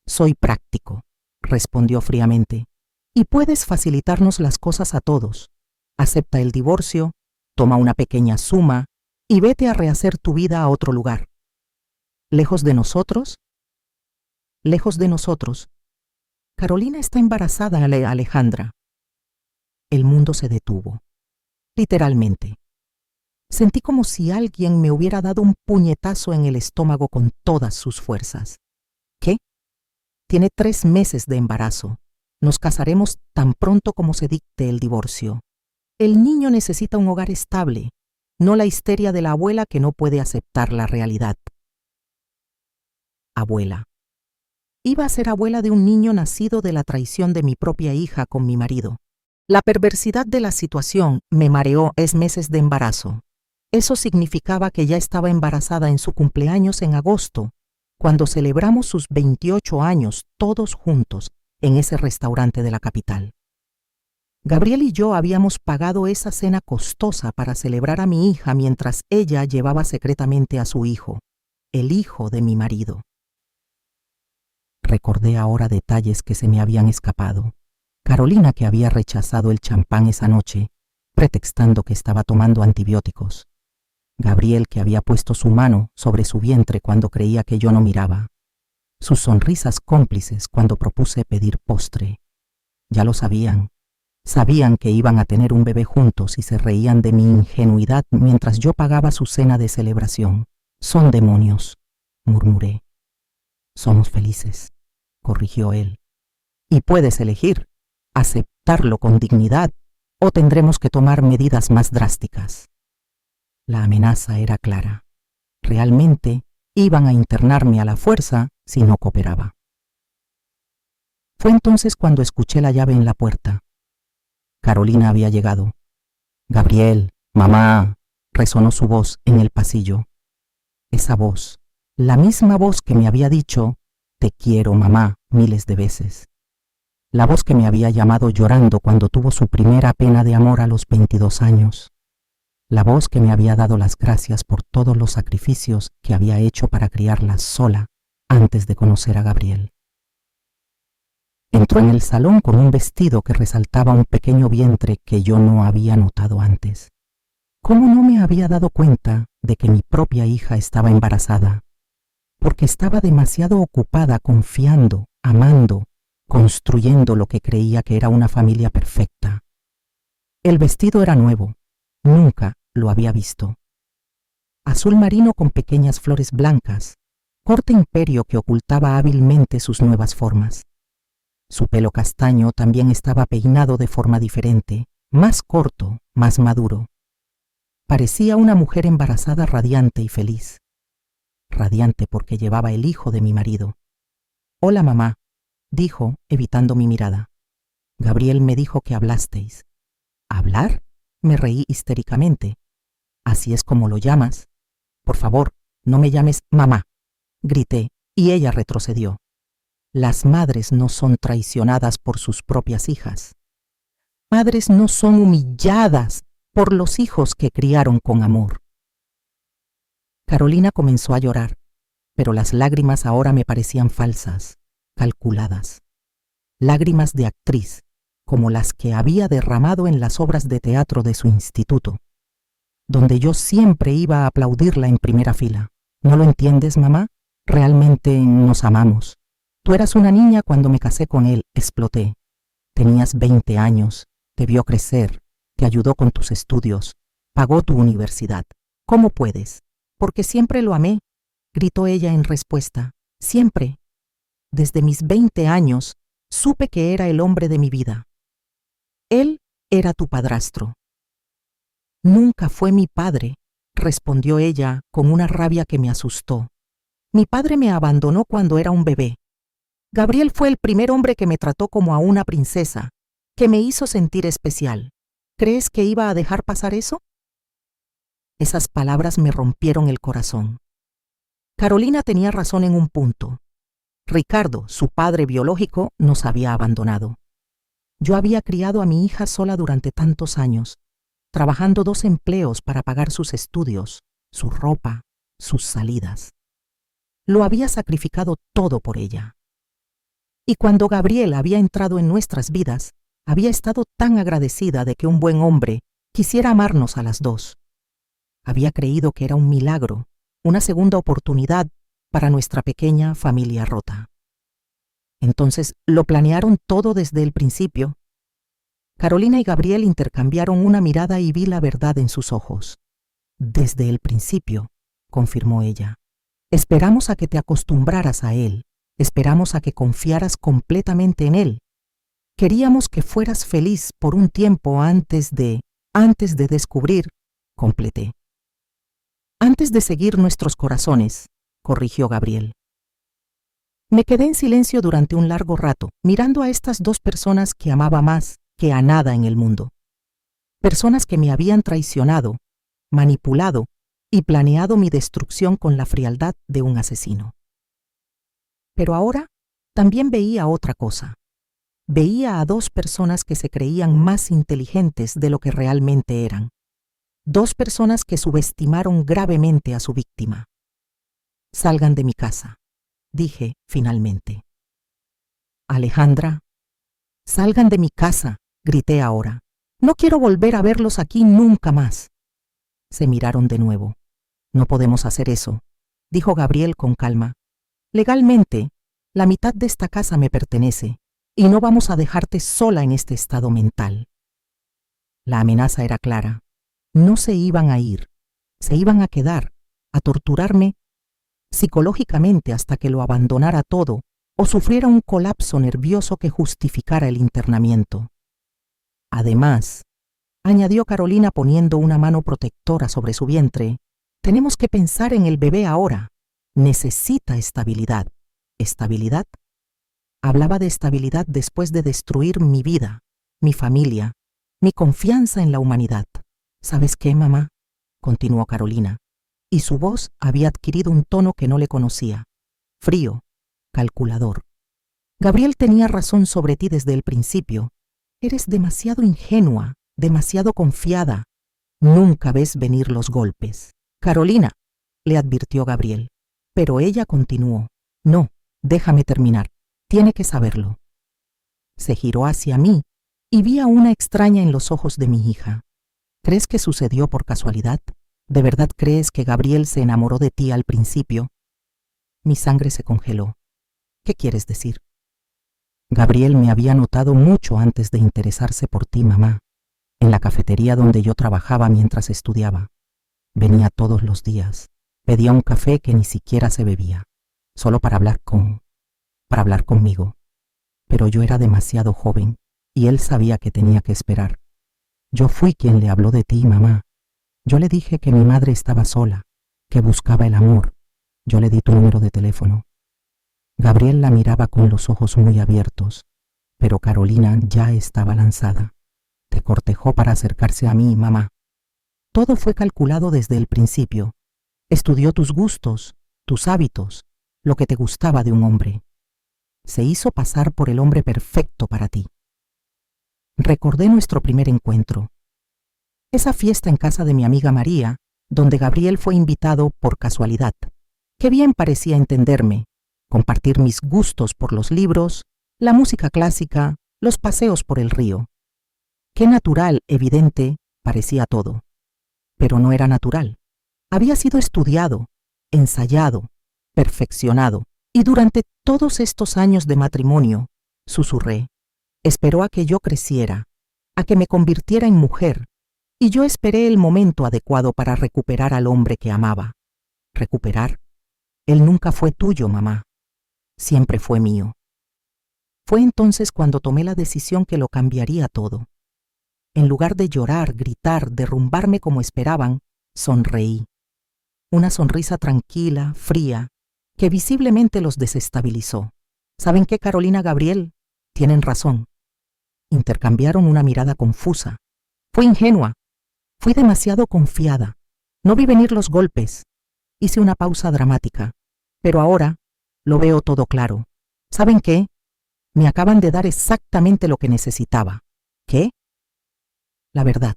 Soy práctico, respondió fríamente, y puedes facilitarnos las cosas a todos. Acepta el divorcio, toma una pequeña suma y vete a rehacer tu vida a otro lugar. ¿Lejos de nosotros? Lejos de nosotros. Carolina está embarazada, Alejandra. El mundo se detuvo. Literalmente. Sentí como si alguien me hubiera dado un puñetazo en el estómago con todas sus fuerzas. ¿Qué? Tiene 3 meses de embarazo. Nos casaremos tan pronto como se dicte el divorcio. El niño necesita un hogar estable, no la histeria de la abuela que no puede aceptar la realidad. Abuela. Iba a ser abuela de un niño nacido de la traición de mi propia hija con mi marido. La perversidad de la situación me mareó 6 meses de embarazo. Eso significaba que ya estaba embarazada en su cumpleaños en agosto, cuando celebramos sus 28 años todos juntos en ese restaurante de la capital. Gabriel y yo habíamos pagado esa cena costosa para celebrar a mi hija mientras ella llevaba secretamente a su hijo, el hijo de mi marido. Recordé ahora detalles que se me habían escapado. Carolina, que había rechazado el champán esa noche, pretextando que estaba tomando antibióticos. Gabriel, que había puesto su mano sobre su vientre cuando creía que yo no miraba. Sus sonrisas cómplices cuando propuse pedir postre. Ya lo sabían. Sabían que iban a tener un bebé juntos y se reían de mi ingenuidad mientras yo pagaba su cena de celebración. Son demonios, murmuré. Somos felices, corrigió él. Y puedes elegir, aceptarlo con dignidad o tendremos que tomar medidas más drásticas. La amenaza era clara. Realmente iban a internarme a la fuerza si no cooperaba. Fue entonces cuando escuché la llave en la puerta. Carolina había llegado. Gabriel, mamá, resonó su voz en el pasillo. Esa voz, la misma voz que me había dicho, te quiero, mamá, miles de veces. La voz que me había llamado llorando cuando tuvo su primera pena de amor a los 22 años. La voz que me había dado las gracias por todos los sacrificios que había hecho para criarla sola antes de conocer a Gabriel. Entró en el salón con un vestido que resaltaba un pequeño vientre que yo no había notado antes. ¿Cómo no me había dado cuenta de que mi propia hija estaba embarazada? Porque estaba demasiado ocupada confiando, amando, construyendo lo que creía que era una familia perfecta. El vestido era nuevo, nunca lo había visto. Azul marino con pequeñas flores blancas, corte imperio que ocultaba hábilmente sus nuevas formas. Su pelo castaño también estaba peinado de forma diferente, más corto, más maduro. Parecía una mujer embarazada radiante y feliz. Radiante porque llevaba el hijo de mi marido. Hola, mamá, dijo, evitando mi mirada. Gabriel me dijo que hablasteis. ¿Hablar? Me reí histéricamente. ¿Así es como lo llamas? Por favor, no me llames mamá, grité, y ella retrocedió. Las madres no son traicionadas por sus propias hijas. Madres no son humilladas por los hijos que criaron con amor. Carolina comenzó a llorar, pero las lágrimas ahora me parecían falsas, calculadas. Lágrimas de actriz, como las que había derramado en las obras de teatro de su instituto, donde yo siempre iba a aplaudirla en primera fila. ¿No lo entiendes, mamá? Realmente nos amamos. Tú eras una niña cuando me casé con él, exploté. Tenías 20 años, te vio crecer, te ayudó con tus estudios, pagó tu universidad. ¿Cómo puedes? Porque siempre lo amé, gritó ella en respuesta. Siempre. Desde mis 20 años, supe que era el hombre de mi vida. Él era tu padrastro. Nunca fue mi padre, respondió ella con una rabia que me asustó. Mi padre me abandonó cuando era un bebé. Gabriel fue el primer hombre que me trató como a una princesa, que me hizo sentir especial. ¿Crees que iba a dejar pasar eso? Esas palabras me rompieron el corazón. Carolina tenía razón en un punto. Ricardo, su padre biológico, nos había abandonado. Yo había criado a mi hija sola durante tantos años, trabajando 2 empleos para pagar sus estudios, su ropa, sus salidas. Lo había sacrificado todo por ella. Y cuando Gabriel había entrado en nuestras vidas, había estado tan agradecida de que un buen hombre quisiera amarnos a las 2. Había creído que era un milagro, una segunda oportunidad para nuestra pequeña familia rota. Entonces, ¿lo planearon todo desde el principio? Carolina y Gabriel intercambiaron una mirada y vi la verdad en sus ojos. Desde el principio, confirmó ella. Esperamos a que te acostumbraras a él. Esperamos a que confiaras completamente en él. Queríamos que fueras feliz por un tiempo antes de descubrir, completé. Antes de seguir nuestros corazones, corrigió Gabriel. Me quedé en silencio durante un largo rato, mirando a estas dos personas que amaba más que a nada en el mundo. Personas que me habían traicionado, manipulado y planeado mi destrucción con la frialdad de un asesino. Pero ahora también veía otra cosa. Veía a dos personas que se creían más inteligentes de lo que realmente eran. Dos personas que subestimaron gravemente a su víctima. Salgan de mi casa, dije finalmente. Alejandra, salgan de mi casa, grité ahora. No quiero volver a verlos aquí nunca más. Se miraron de nuevo. No podemos hacer eso, dijo Gabriel con calma. Legalmente, la mitad de esta casa me pertenece y no vamos a dejarte sola en este estado mental. La amenaza era clara. No se iban a ir, se iban a quedar, a torturarme psicológicamente hasta que lo abandonara todo o sufriera un colapso nervioso que justificara el internamiento. Además, añadió Carolina poniendo una mano protectora sobre su vientre, tenemos que pensar en el bebé ahora. Necesita estabilidad. ¿Estabilidad? Hablaba de estabilidad después de destruir mi vida, mi familia, mi confianza en la humanidad. ¿Sabes qué, mamá?, continuó Carolina, y su voz había adquirido un tono que no le conocía, frío, calculador. Gabriel tenía razón sobre ti desde el principio. Eres demasiado ingenua, demasiado confiada. Nunca ves venir los golpes. Carolina, le advirtió Gabriel, pero ella continuó. No, déjame terminar. Tiene que saberlo. Se giró hacia mí y vi a una extraña en los ojos de mi hija. ¿Crees que sucedió por casualidad? ¿De verdad crees que Gabriel se enamoró de ti al principio? Mi sangre se congeló. ¿Qué quieres decir? Gabriel me había notado mucho antes de interesarse por ti, mamá. En la cafetería donde yo trabajaba mientras estudiaba. Venía todos los días. Pedía un café que ni siquiera se bebía, solo para hablar conmigo. Pero yo era demasiado joven y él sabía que tenía que esperar. Yo fui quien le habló de ti, mamá. Yo le dije que mi madre estaba sola, que buscaba el amor. Yo le di tu número de teléfono. Gabriel la miraba con los ojos muy abiertos, pero Carolina ya estaba lanzada. Te cortejó para acercarse a mí, mamá. Todo fue calculado desde el principio. Estudió tus gustos, tus hábitos, lo que te gustaba de un hombre. Se hizo pasar por el hombre perfecto para ti. Recordé nuestro primer encuentro. Esa fiesta en casa de mi amiga María, donde Gabriel fue invitado por casualidad. Qué bien parecía entenderme, compartir mis gustos por los libros, la música clásica, los paseos por el río. Qué natural, evidente, parecía todo. Pero no era natural. Había sido estudiado, ensayado, perfeccionado, y durante todos estos años de matrimonio, susurré, esperó a que yo creciera, a que me convirtiera en mujer, y yo esperé el momento adecuado para recuperar al hombre que amaba. ¿Recuperar? Él nunca fue tuyo, mamá. Siempre fue mío. Fue entonces cuando tomé la decisión que lo cambiaría todo. En lugar de llorar, gritar, derrumbarme como esperaban, sonreí. Una sonrisa tranquila, fría, que visiblemente los desestabilizó. ¿Saben qué, Carolina, Gabriel? Tienen razón. Intercambiaron una mirada confusa. Fui ingenua. Fui demasiado confiada. No vi venir los golpes. Hice una pausa dramática. Pero ahora lo veo todo claro. ¿Saben qué? Me acaban de dar exactamente lo que necesitaba. ¿Qué? La verdad.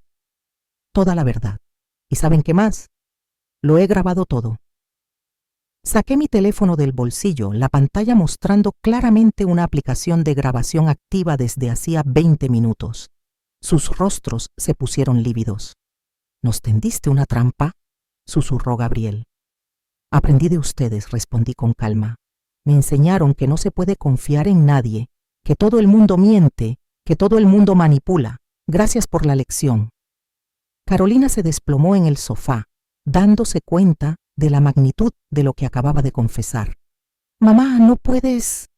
Toda la verdad. ¿Y saben qué más? Lo he grabado todo. Saqué mi teléfono del bolsillo, la pantalla mostrando claramente una aplicación de grabación activa desde hacía 20 minutos. Sus rostros se pusieron lívidos. ¿Nos tendiste una trampa?, susurró Gabriel. Aprendí de ustedes, respondí con calma. Me enseñaron que no se puede confiar en nadie, que todo el mundo miente, que todo el mundo manipula. Gracias por la lección. Carolina se desplomó en el sofá, dándose cuenta de la magnitud de lo que acababa de confesar. Mamá, ¿no puedes?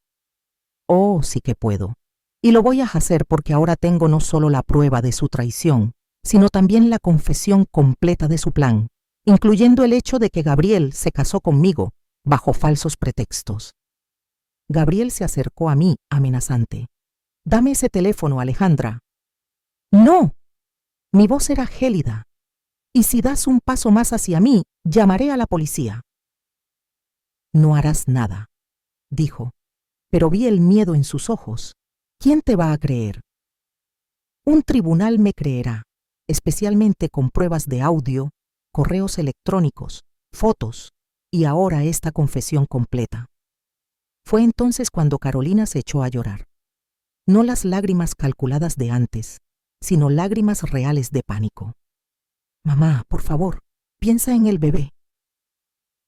Oh, sí que puedo. Y lo voy a hacer porque ahora tengo no solo la prueba de su traición, sino también la confesión completa de su plan, incluyendo el hecho de que Gabriel se casó conmigo bajo falsos pretextos. Gabriel se acercó a mí, amenazante. Dame ese teléfono, Alejandra. No. Mi voz era gélida. Y si das un paso más hacia mí, llamaré a la policía. No harás nada, dijo, pero vi el miedo en sus ojos. ¿Quién te va a creer? Un tribunal me creerá, especialmente con pruebas de audio, correos electrónicos, fotos y ahora esta confesión completa. Fue entonces cuando Carolina se echó a llorar. No las lágrimas calculadas de antes, sino lágrimas reales de pánico. Mamá, por favor, piensa en el bebé.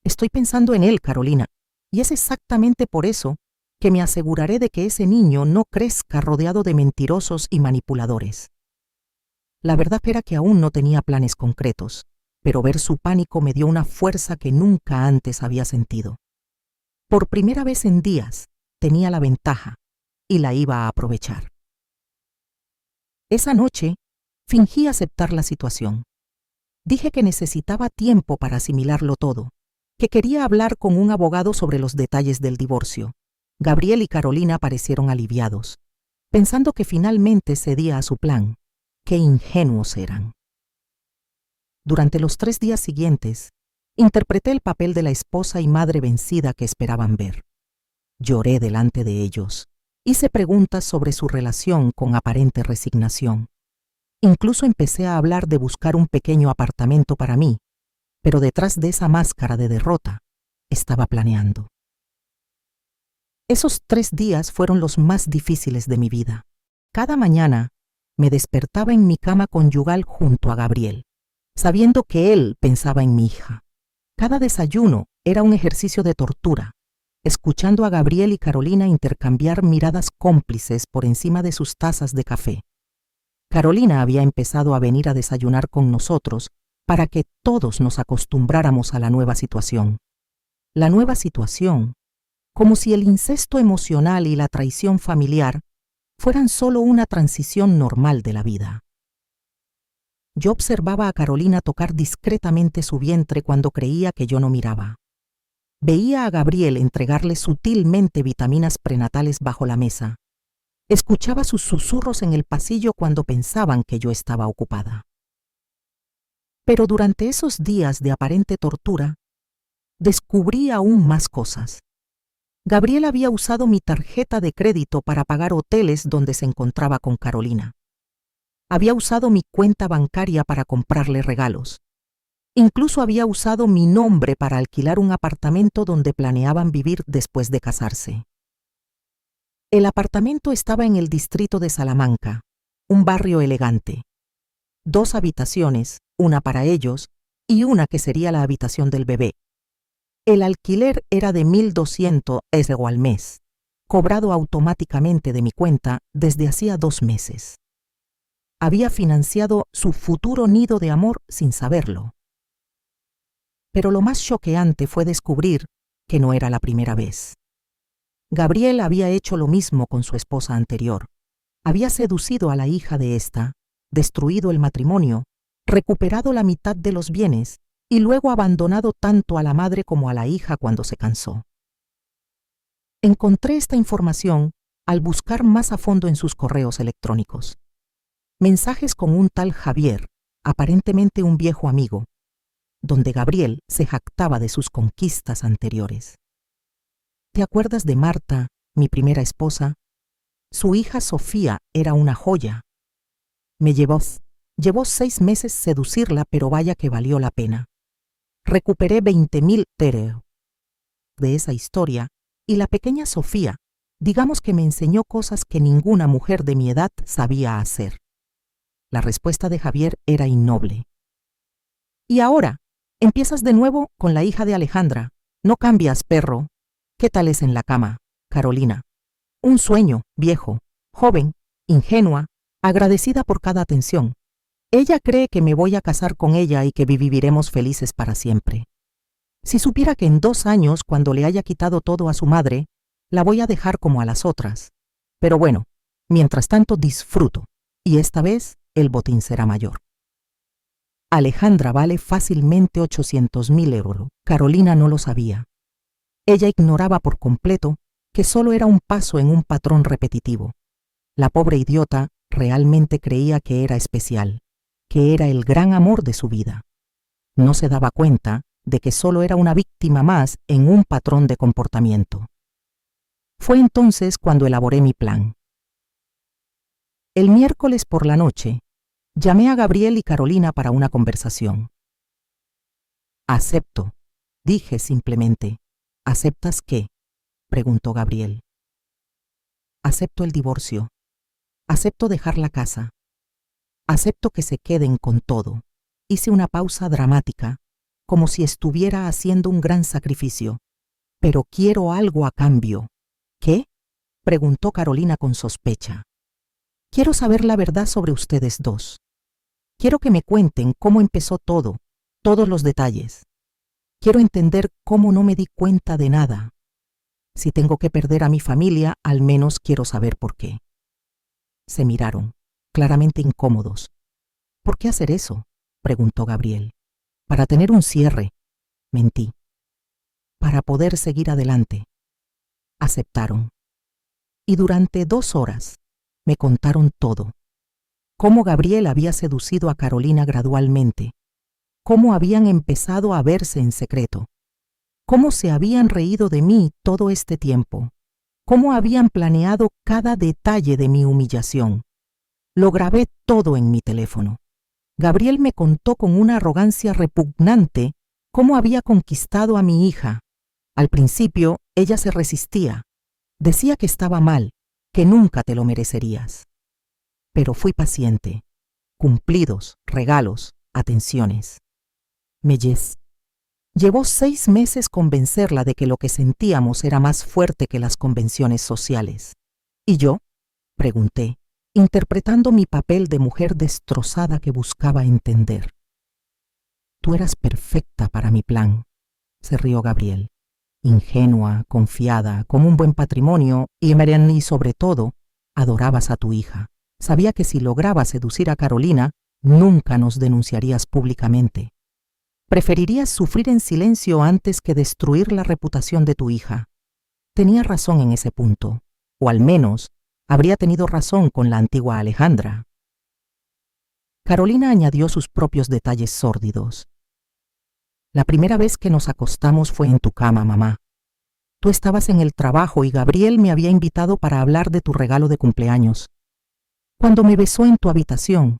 Estoy pensando en él, Carolina, y es exactamente por eso que me aseguraré de que ese niño no crezca rodeado de mentirosos y manipuladores. La verdad era que aún no tenía planes concretos, pero ver su pánico me dio una fuerza que nunca antes había sentido. Por primera vez en días, tenía la ventaja y la iba a aprovechar. Esa noche, fingí aceptar la situación. Dije que necesitaba tiempo para asimilarlo todo, que quería hablar con un abogado sobre los detalles del divorcio. Gabriel y Carolina parecieron aliviados, pensando que finalmente cedía a su plan. Qué ingenuos eran. Durante los 3 días siguientes, interpreté el papel de la esposa y madre vencida que esperaban ver. Lloré delante de ellos. Hice preguntas sobre su relación con aparente resignación. Incluso empecé a hablar de buscar un pequeño apartamento para mí, pero detrás de esa máscara de derrota estaba planeando. Esos 3 días fueron los más difíciles de mi vida. Cada mañana me despertaba en mi cama conyugal junto a Gabriel, sabiendo que él pensaba en mi hija. Cada desayuno era un ejercicio de tortura, escuchando a Gabriel y Carolina intercambiar miradas cómplices por encima de sus tazas de café. Carolina había empezado a venir a desayunar con nosotros para que todos nos acostumbráramos a la nueva situación. La nueva situación, como si el incesto emocional y la traición familiar fueran solo una transición normal de la vida. Yo observaba a Carolina tocar discretamente su vientre cuando creía que yo no miraba. Veía a Gabriel entregarle sutilmente vitaminas prenatales bajo la mesa. Escuchaba sus susurros en el pasillo cuando pensaban que yo estaba ocupada. Pero durante esos días de aparente tortura, descubrí aún más cosas. Gabriel había usado mi tarjeta de crédito para pagar hoteles donde se encontraba con Carolina. Había usado mi cuenta bancaria para comprarle regalos. Incluso había usado mi nombre para alquilar un apartamento donde planeaban vivir después de casarse. El apartamento estaba en el distrito de Salamanca, un barrio elegante. 2 habitaciones, una para ellos y una que sería la habitación del bebé. El alquiler era de 1.200 € al mes, cobrado automáticamente de mi cuenta desde hacía 2 meses. Había financiado su futuro nido de amor sin saberlo. Pero lo más choqueante fue descubrir que no era la primera vez. Gabriel había hecho lo mismo con su esposa anterior. Había seducido a la hija de esta, destruido el matrimonio, recuperado la mitad de los bienes y luego abandonado tanto a la madre como a la hija cuando se cansó. Encontré esta información al buscar más a fondo en sus correos electrónicos. Mensajes con un tal Javier, aparentemente un viejo amigo, donde Gabriel se jactaba de sus conquistas anteriores. ¿Te acuerdas de Marta, mi primera esposa? Su hija Sofía era una joya. Llevó 6 meses seducirla, pero vaya que valió la pena. Recuperé 20.000 € de esa historia y la pequeña Sofía, digamos que me enseñó cosas que ninguna mujer de mi edad sabía hacer. La respuesta de Javier era innoble. Y ahora, empiezas de nuevo con la hija de Alejandra. No cambias, perro. ¿Qué tal es en la cama, Carolina? Un sueño, viejo, joven, ingenua, agradecida por cada atención. Ella cree que me voy a casar con ella y que viviremos felices para siempre. Si supiera que en 2 años, cuando le haya quitado todo a su madre, la voy a dejar como a las otras. Pero bueno, mientras tanto disfruto, y esta vez el botín será mayor. Alejandra vale fácilmente 800.000 euros. Carolina no lo sabía. Ella ignoraba por completo que solo era un paso en un patrón repetitivo. La pobre idiota realmente creía que era especial, que era el gran amor de su vida. No se daba cuenta de que solo era una víctima más en un patrón de comportamiento. Fue entonces cuando elaboré mi plan. El miércoles por la noche, llamé a Gabriel y Carolina para una conversación. Acepto, dije simplemente. ¿Aceptas qué?, preguntó Gabriel. Acepto el divorcio. Acepto dejar la casa. Acepto que se queden con todo. Hice una pausa dramática, como si estuviera haciendo un gran sacrificio. Pero quiero algo a cambio. ¿Qué?, preguntó Carolina con sospecha. Quiero saber la verdad sobre ustedes dos. Quiero que me cuenten cómo empezó todo, todos los detalles. Quiero entender cómo no me di cuenta de nada. Si tengo que perder a mi familia, al menos quiero saber por qué. Se miraron, claramente incómodos. ¿Por qué hacer eso?, preguntó Gabriel. Para tener un cierre, mentí. Para poder seguir adelante. Aceptaron. Y durante 2 horas me contaron todo. Cómo Gabriel había seducido a Carolina gradualmente. Cómo habían empezado a verse en secreto. Cómo se habían reído de mí todo este tiempo. Cómo habían planeado cada detalle de mi humillación. Lo grabé todo en mi teléfono. Gabriel me contó con una arrogancia repugnante cómo había conquistado a mi hija. Al principio, ella se resistía. Decía que estaba mal, que nunca te lo merecerías. Pero fui paciente. Cumplidos, regalos, atenciones. Llevó 6 meses convencerla de que lo que sentíamos era más fuerte que las convenciones sociales. ¿Y yo?, pregunté, interpretando mi papel de mujer destrozada que buscaba entender. Tú eras perfecta para mi plan, se rió Gabriel. Ingenua, confiada, con un buen patrimonio y sobre todo, adorabas a tu hija. Sabía que si lograbas seducir a Carolina, nunca nos denunciarías públicamente. Preferirías sufrir en silencio antes que destruir la reputación de tu hija. Tenía razón en ese punto, o al menos habría tenido razón con la antigua Alejandra. Carolina añadió sus propios detalles sórdidos. La primera vez que nos acostamos fue en tu cama, mamá. Tú estabas en el trabajo y Gabriel me había invitado para hablar de tu regalo de cumpleaños. Cuando me besó en tu habitación,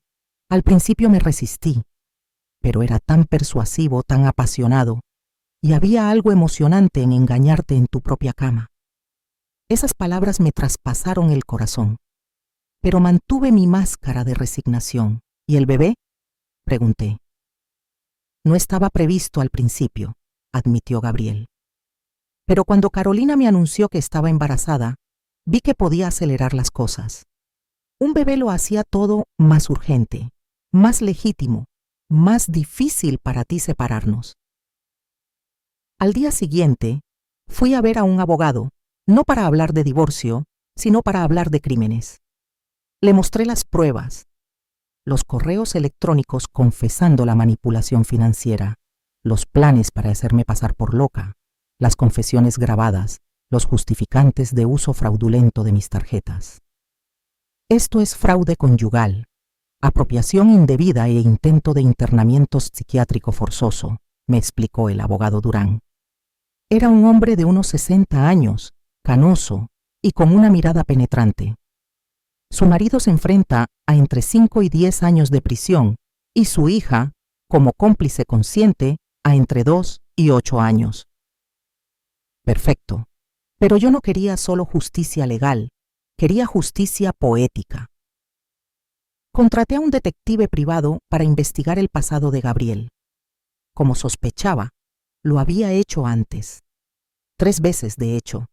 al principio me resistí, pero era tan persuasivo, tan apasionado, y había algo emocionante en engañarte en tu propia cama. Esas palabras me traspasaron el corazón, pero mantuve mi máscara de resignación. ¿Y el bebé?, pregunté. No estaba previsto al principio, admitió Gabriel. Pero cuando Carolina me anunció que estaba embarazada, vi que podía acelerar las cosas. Un bebé lo hacía todo más urgente, más legítimo, más difícil para ti separarnos. Al día siguiente, fui a ver a un abogado, no para hablar de divorcio, sino para hablar de crímenes. Le mostré las pruebas, los correos electrónicos confesando la manipulación financiera, los planes para hacerme pasar por loca, las confesiones grabadas, los justificantes de uso fraudulento de mis tarjetas. Esto es fraude conyugal, apropiación indebida e intento de internamiento psiquiátrico forzoso, me explicó el abogado Durán. Era un hombre de unos 60 años, canoso y con una mirada penetrante. Su marido se enfrenta a entre 5 y 10 años de prisión y su hija, como cómplice consciente, a entre 2 y 8 años. Perfecto, pero yo no quería solo justicia legal, quería justicia poética. Contraté a un detective privado para investigar el pasado de Gabriel. Como sospechaba, lo había hecho antes. 3 veces de hecho.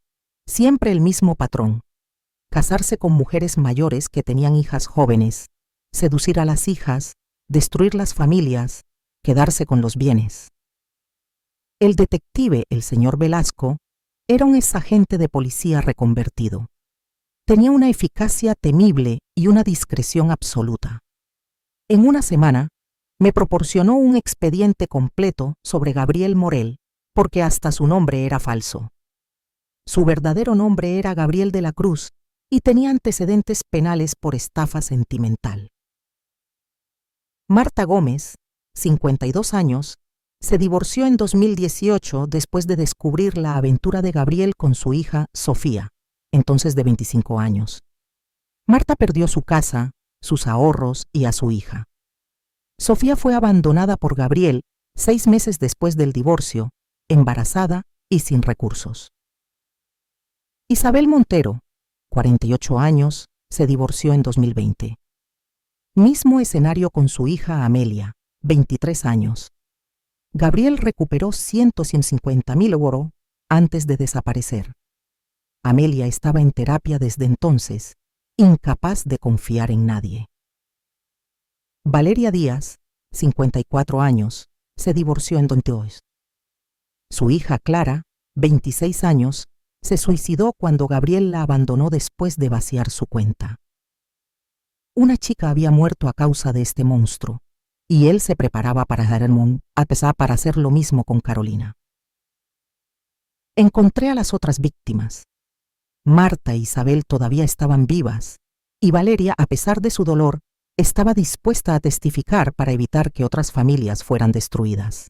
Siempre el mismo patrón: casarse con mujeres mayores que tenían hijas jóvenes, seducir a las hijas, destruir las familias, quedarse con los bienes. El detective, el señor Velasco, era un exagente de policía reconvertido. Tenía una eficacia temible y una discreción absoluta. En una semana, me proporcionó un expediente completo sobre Gabriel Morel, porque hasta su nombre era falso. Su verdadero nombre era Gabriel de la Cruz y tenía antecedentes penales por estafa sentimental. Marta Gómez, 52 años, se divorció en 2018 después de descubrir la aventura de Gabriel con su hija Sofía, entonces de 25 años. Marta perdió su casa, sus ahorros y a su hija. Sofía fue abandonada por Gabriel 6 meses después del divorcio, embarazada y sin recursos. Isabel Montero, 48 años, se divorció en 2020. Mismo escenario con su hija Amelia, 23 años. Gabriel recuperó 150,000 euros antes de desaparecer. Amelia estaba en terapia desde entonces, incapaz de confiar en nadie. Valeria Díaz, 54 años, se divorció en 2022. Su hija Clara, 26 años, se suicidó cuando Gabriel la abandonó después de vaciar su cuenta. Una chica había muerto a causa de este monstruo, y él se preparaba para hacer lo mismo con Carolina. Encontré a las otras víctimas. Marta e Isabel todavía estaban vivas, y Valeria, a pesar de su dolor, estaba dispuesta a testificar para evitar que otras familias fueran destruidas.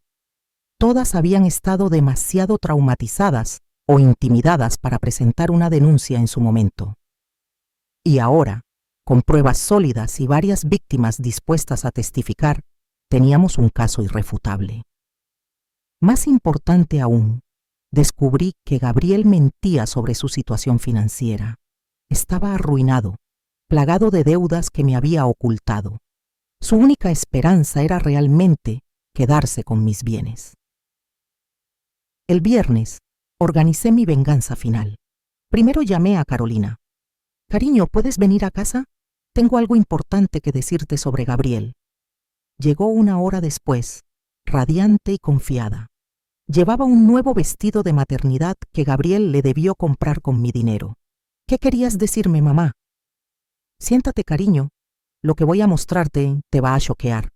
Todas habían estado demasiado traumatizadas o intimidadas para presentar una denuncia en su momento. Y ahora, con pruebas sólidas y varias víctimas dispuestas a testificar, teníamos un caso irrefutable. Más importante aún, descubrí que Gabriel mentía sobre su situación financiera. Estaba arruinado, plagado de deudas que me había ocultado. Su única esperanza era realmente quedarse con mis bienes. El viernes, organicé mi venganza final. Primero llamé a Carolina. «Cariño, ¿puedes venir a casa? Tengo algo importante que decirte sobre Gabriel». Llegó 1 hora después, radiante y confiada. Llevaba un nuevo vestido de maternidad que Gabriel le debió comprar con mi dinero. «¿Qué querías decirme, mamá?» «Siéntate, cariño. Lo que voy a mostrarte te va a choquear».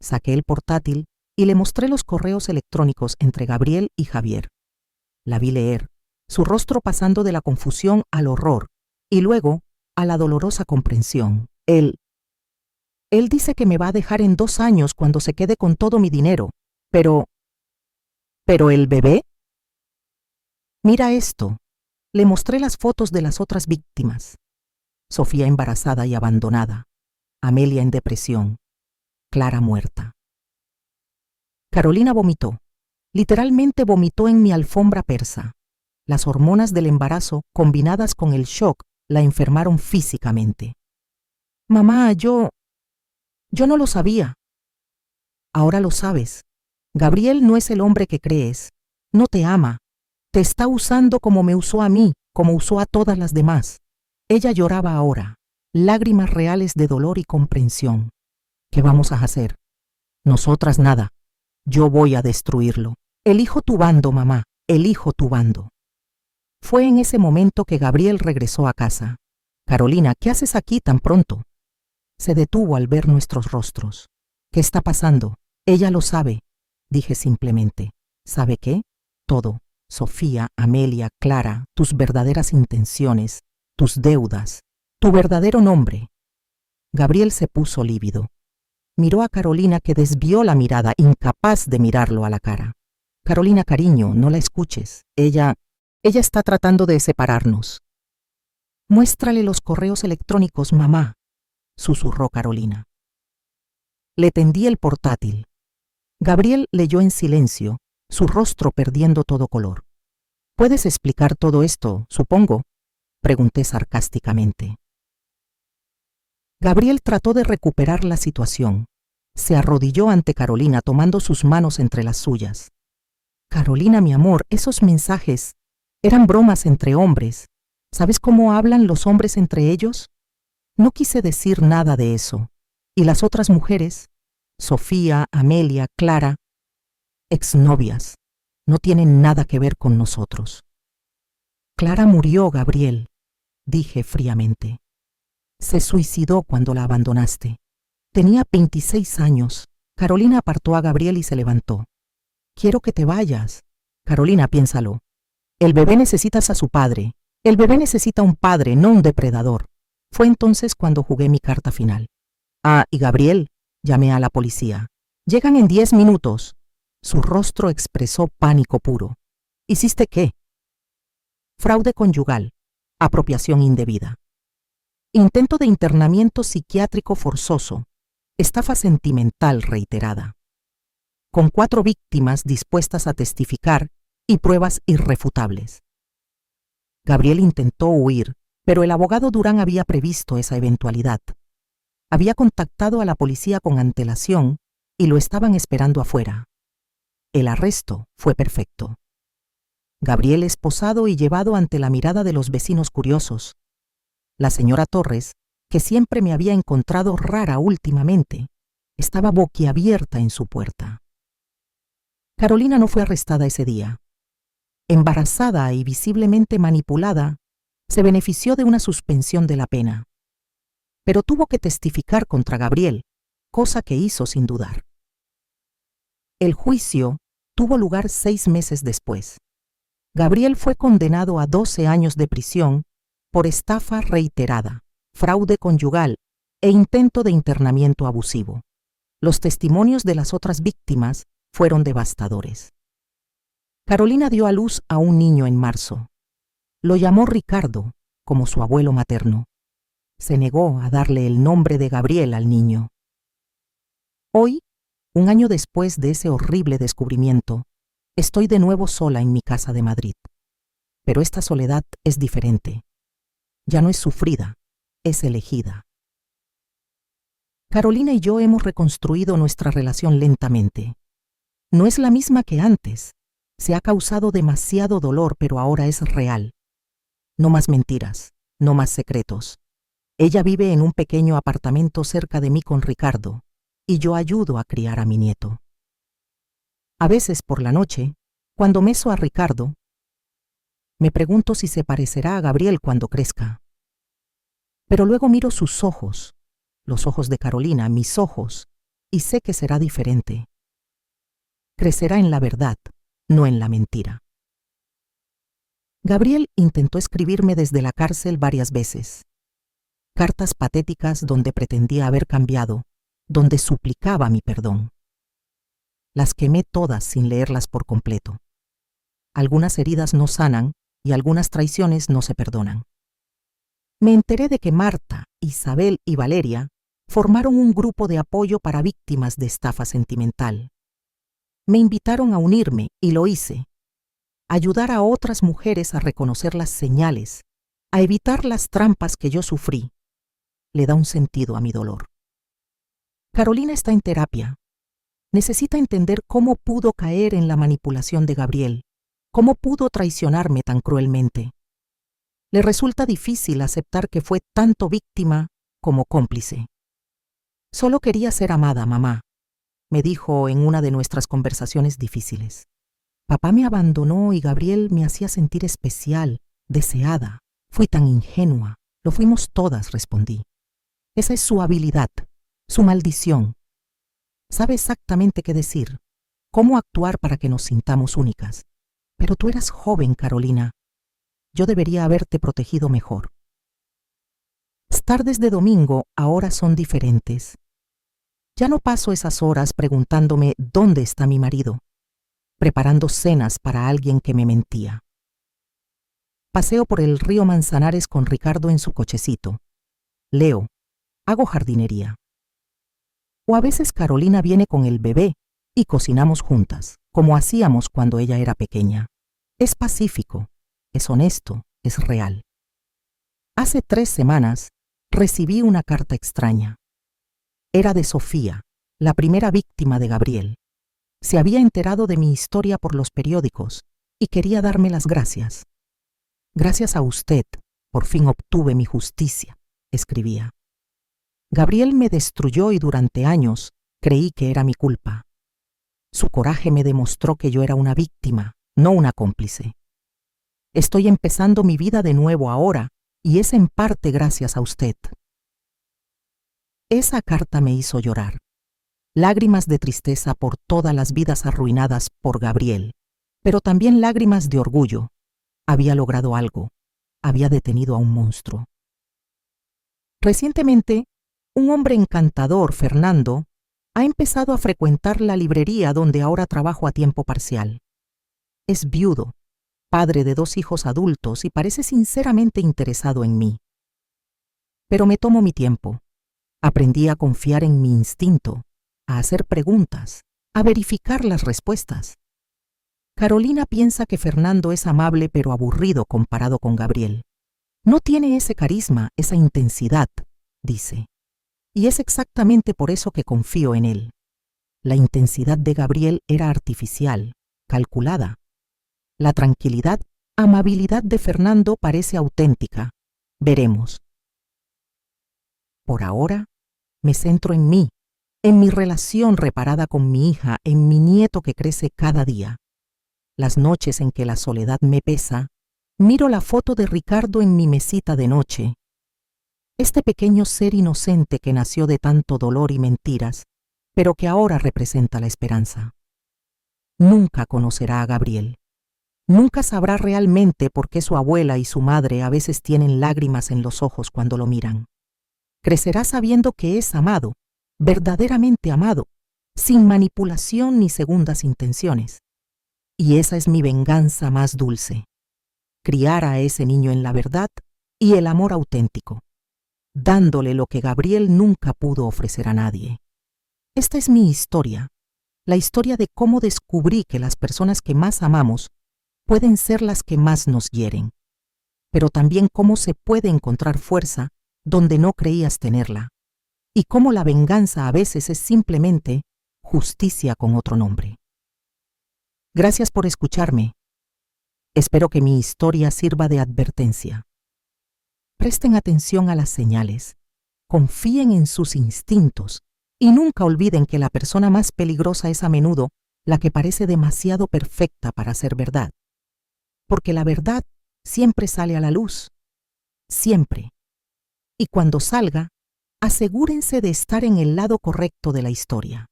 Saqué el portátil y le mostré los correos electrónicos entre Gabriel y Javier. La vi leer, su rostro pasando de la confusión al horror y luego a la dolorosa comprensión. Él dice que me va a dejar en 2 años cuando se quede con todo mi dinero. ¿Pero el bebé? Mira esto. Le mostré las fotos de las otras víctimas. Sofía embarazada y abandonada. Amelia en depresión. Clara muerta. Carolina vomitó. Literalmente vomitó en mi alfombra persa. Las hormonas del embarazo, combinadas con el shock, la enfermaron físicamente. «Mamá, yo no lo sabía». «Ahora lo sabes. Gabriel no es el hombre que crees. No te ama. Te está usando como me usó a mí, como usó a todas las demás». Ella lloraba ahora, lágrimas reales de dolor y comprensión. «¿Qué vamos a hacer?» «Nosotras nada. Yo voy a destruirlo. Elijo tu bando, mamá. Elijo tu bando». Fue en ese momento que Gabriel regresó a casa. «Carolina, ¿qué haces aquí tan pronto?» Se detuvo al ver nuestros rostros. «¿Qué está pasando?» «Ella lo sabe», dije simplemente. «¿Sabe qué?» «Todo. Sofía, Amelia, Clara, tus verdaderas intenciones, tus deudas, tu verdadero nombre». Gabriel se puso lívido. Miró a Carolina, que desvió la mirada, incapaz de mirarlo a la cara. «Carolina, cariño, no la escuches. Ella está tratando de separarnos». «Muéstrale los correos electrónicos, mamá», susurró Carolina. Le tendí el portátil. Gabriel leyó en silencio, su rostro perdiendo todo color. «¿Puedes explicar todo esto, supongo?», pregunté sarcásticamente. Gabriel trató de recuperar la situación. Se arrodilló ante Carolina tomando sus manos entre las suyas. Carolina, mi amor, esos mensajes eran bromas entre hombres. ¿Sabes cómo hablan los hombres entre ellos? No quise decir nada de eso. ¿Y las otras mujeres? Sofía, Amelia, Clara, exnovias. No tienen nada que ver con nosotros. Clara murió, Gabriel, dije fríamente. Se suicidó cuando la abandonaste. Tenía 26 años. Carolina apartó a Gabriel y se levantó. Quiero que te vayas. Carolina, piénsalo. El bebé necesitas a su padre. El bebé necesita un padre, no un depredador. Fue entonces cuando jugué mi carta final. Ah, y Gabriel, llamé a la policía. Llegan en 10 minutos. Su rostro expresó pánico puro. ¿Hiciste qué? Fraude conyugal, apropiación indebida. Intento de internamiento psiquiátrico forzoso, estafa sentimental reiterada. Con 4 víctimas dispuestas a testificar y pruebas irrefutables. Gabriel intentó huir, pero el abogado Durán había previsto esa eventualidad. Había contactado a la policía con antelación y lo estaban esperando afuera. El arresto fue perfecto. Gabriel esposado y llevado ante la mirada de los vecinos curiosos. La señora Torres, que siempre me había encontrado rara últimamente, estaba boquiabierta en su puerta. Carolina no fue arrestada ese día. Embarazada y visiblemente manipulada, se benefició de una suspensión de la pena. Pero tuvo que testificar contra Gabriel, cosa que hizo sin dudar. El juicio tuvo lugar 6 meses después. Gabriel fue condenado a 12 años de prisión por estafa reiterada, fraude conyugal e intento de internamiento abusivo. Los testimonios de las otras víctimas fueron devastadores. Carolina dio a luz a un niño en marzo. Lo llamó Ricardo, como su abuelo materno. Se negó a darle el nombre de Gabriel al niño. Hoy, un año después de ese horrible descubrimiento, estoy de nuevo sola en mi casa de Madrid. Pero esta soledad es diferente. Ya no es sufrida, es elegida. Carolina y yo hemos reconstruido nuestra relación lentamente. No es la misma que antes. Se ha causado demasiado dolor, pero ahora es real. No más mentiras, no más secretos. Ella vive en un pequeño apartamento cerca de mí con Ricardo, y yo ayudo a criar a mi nieto. A veces por la noche, cuando meso a Ricardo, me pregunto si se parecerá a Gabriel cuando crezca. Pero luego miro sus ojos, los ojos de Carolina, mis ojos, y sé que será diferente. Crecerá en la verdad, no en la mentira. Gabriel intentó escribirme desde la cárcel varias veces. Cartas patéticas donde pretendía haber cambiado, donde suplicaba mi perdón. Las quemé todas sin leerlas por completo. Algunas heridas no sanan y algunas traiciones no se perdonan. Me enteré de que Marta, Isabel y Valeria formaron un grupo de apoyo para víctimas de estafa sentimental. Me invitaron a unirme y lo hice. Ayudar a otras mujeres a reconocer las señales, a evitar las trampas que yo sufrí, le da un sentido a mi dolor. Carolina está en terapia. Necesita entender cómo pudo caer en la manipulación de Gabriel, cómo pudo traicionarme tan cruelmente. Le resulta difícil aceptar que fue tanto víctima como cómplice. Solo quería ser amada, mamá, me dijo en una de nuestras conversaciones difíciles. Papá me abandonó y Gabriel me hacía sentir especial, deseada. Fui tan ingenua. Lo fuimos todas, respondí. Esa es su habilidad, su maldición. Sabe exactamente qué decir, cómo actuar para que nos sintamos únicas. Pero tú eras joven, Carolina. Yo debería haberte protegido mejor. Las tardes de domingo ahora son diferentes. Ya no paso esas horas preguntándome dónde está mi marido, preparando cenas para alguien que me mentía. Paseo por el río Manzanares con Ricardo en su cochecito. Leo, hago jardinería. O a veces Carolina viene con el bebé y cocinamos juntas, como hacíamos cuando ella era pequeña. Es pacífico, es honesto, es real. Hace 3 semanas recibí una carta extraña. Era de Sofía, la primera víctima de Gabriel. Se había enterado de mi historia por los periódicos y quería darme las gracias. Gracias a usted, por fin obtuve mi justicia, escribía. Gabriel me destruyó y durante años creí que era mi culpa. Su coraje me demostró que yo era una víctima, no una cómplice. Estoy empezando mi vida de nuevo ahora y es en parte gracias a usted. Esa carta me hizo llorar. Lágrimas de tristeza por todas las vidas arruinadas por Gabriel, pero también lágrimas de orgullo. Había logrado algo. Había detenido a un monstruo. Recientemente, un hombre encantador, Fernando, ha empezado a frecuentar la librería donde ahora trabajo a tiempo parcial. Es viudo, padre de 2 hijos adultos y parece sinceramente interesado en mí. Pero me tomo mi tiempo. Aprendí a confiar en mi instinto, a hacer preguntas, a verificar las respuestas. Carolina piensa que Fernando es amable pero aburrido comparado con Gabriel. No tiene ese carisma, esa intensidad, dice. Y es exactamente por eso que confío en él. La intensidad de Gabriel era artificial, calculada. La tranquilidad, amabilidad de Fernando parece auténtica. Veremos. Por ahora, me centro en mí, en mi relación reparada con mi hija, en mi nieto que crece cada día. Las noches en que la soledad me pesa, miro la foto de Ricardo en mi mesita de noche. Este pequeño ser inocente que nació de tanto dolor y mentiras, pero que ahora representa la esperanza. Nunca conocerá a Gabriel. Nunca sabrá realmente por qué su abuela y su madre a veces tienen lágrimas en los ojos cuando lo miran. Crecerá sabiendo que es amado, verdaderamente amado, sin manipulación ni segundas intenciones. Y esa es mi venganza más dulce. Criar a ese niño en la verdad y el amor auténtico, dándole lo que Gabriel nunca pudo ofrecer a nadie. Esta es mi historia, la historia de cómo descubrí que las personas que más amamos pueden ser las que más nos hieren, pero también cómo se puede encontrar fuerza donde no creías tenerla, y cómo la venganza a veces es simplemente justicia con otro nombre. Gracias por escucharme. Espero que mi historia sirva de advertencia. Presten atención a las señales, confíen en sus instintos y nunca olviden que la persona más peligrosa es a menudo la que parece demasiado perfecta para ser verdad. Porque la verdad siempre sale a la luz, siempre. Y cuando salga, asegúrense de estar en el lado correcto de la historia.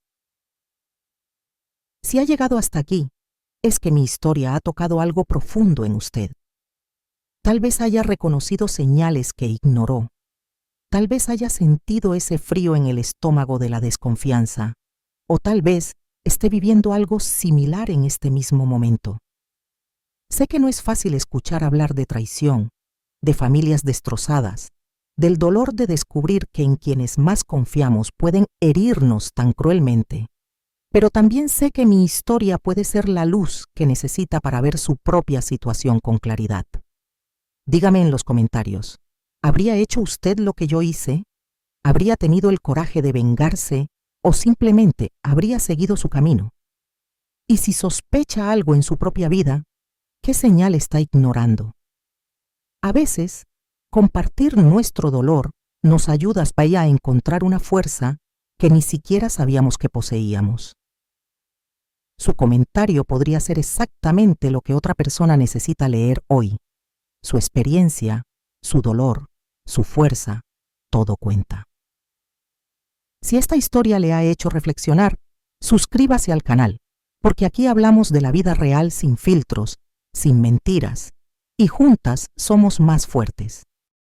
Si ha llegado hasta aquí, es que mi historia ha tocado algo profundo en usted. Tal vez haya reconocido señales que ignoró. Tal vez haya sentido ese frío en el estómago de la desconfianza. O tal vez esté viviendo algo similar en este mismo momento. Sé que no es fácil escuchar hablar de traición, de familias destrozadas, del dolor de descubrir que en quienes más confiamos pueden herirnos tan cruelmente. Pero también sé que mi historia puede ser la luz que necesita para ver su propia situación con claridad. Dígame en los comentarios, ¿habría hecho usted lo que yo hice? ¿Habría tenido el coraje de vengarse o simplemente habría seguido su camino? Y si sospecha algo en su propia vida, ¿qué señal está ignorando? A veces, compartir nuestro dolor nos ayuda a encontrar una fuerza que ni siquiera sabíamos que poseíamos. Su comentario podría ser exactamente lo que otra persona necesita leer hoy. Su experiencia, su dolor, su fuerza, todo cuenta. Si esta historia le ha hecho reflexionar, suscríbase al canal, porque aquí hablamos de la vida real sin filtros, sin mentiras, y juntas somos más fuertes.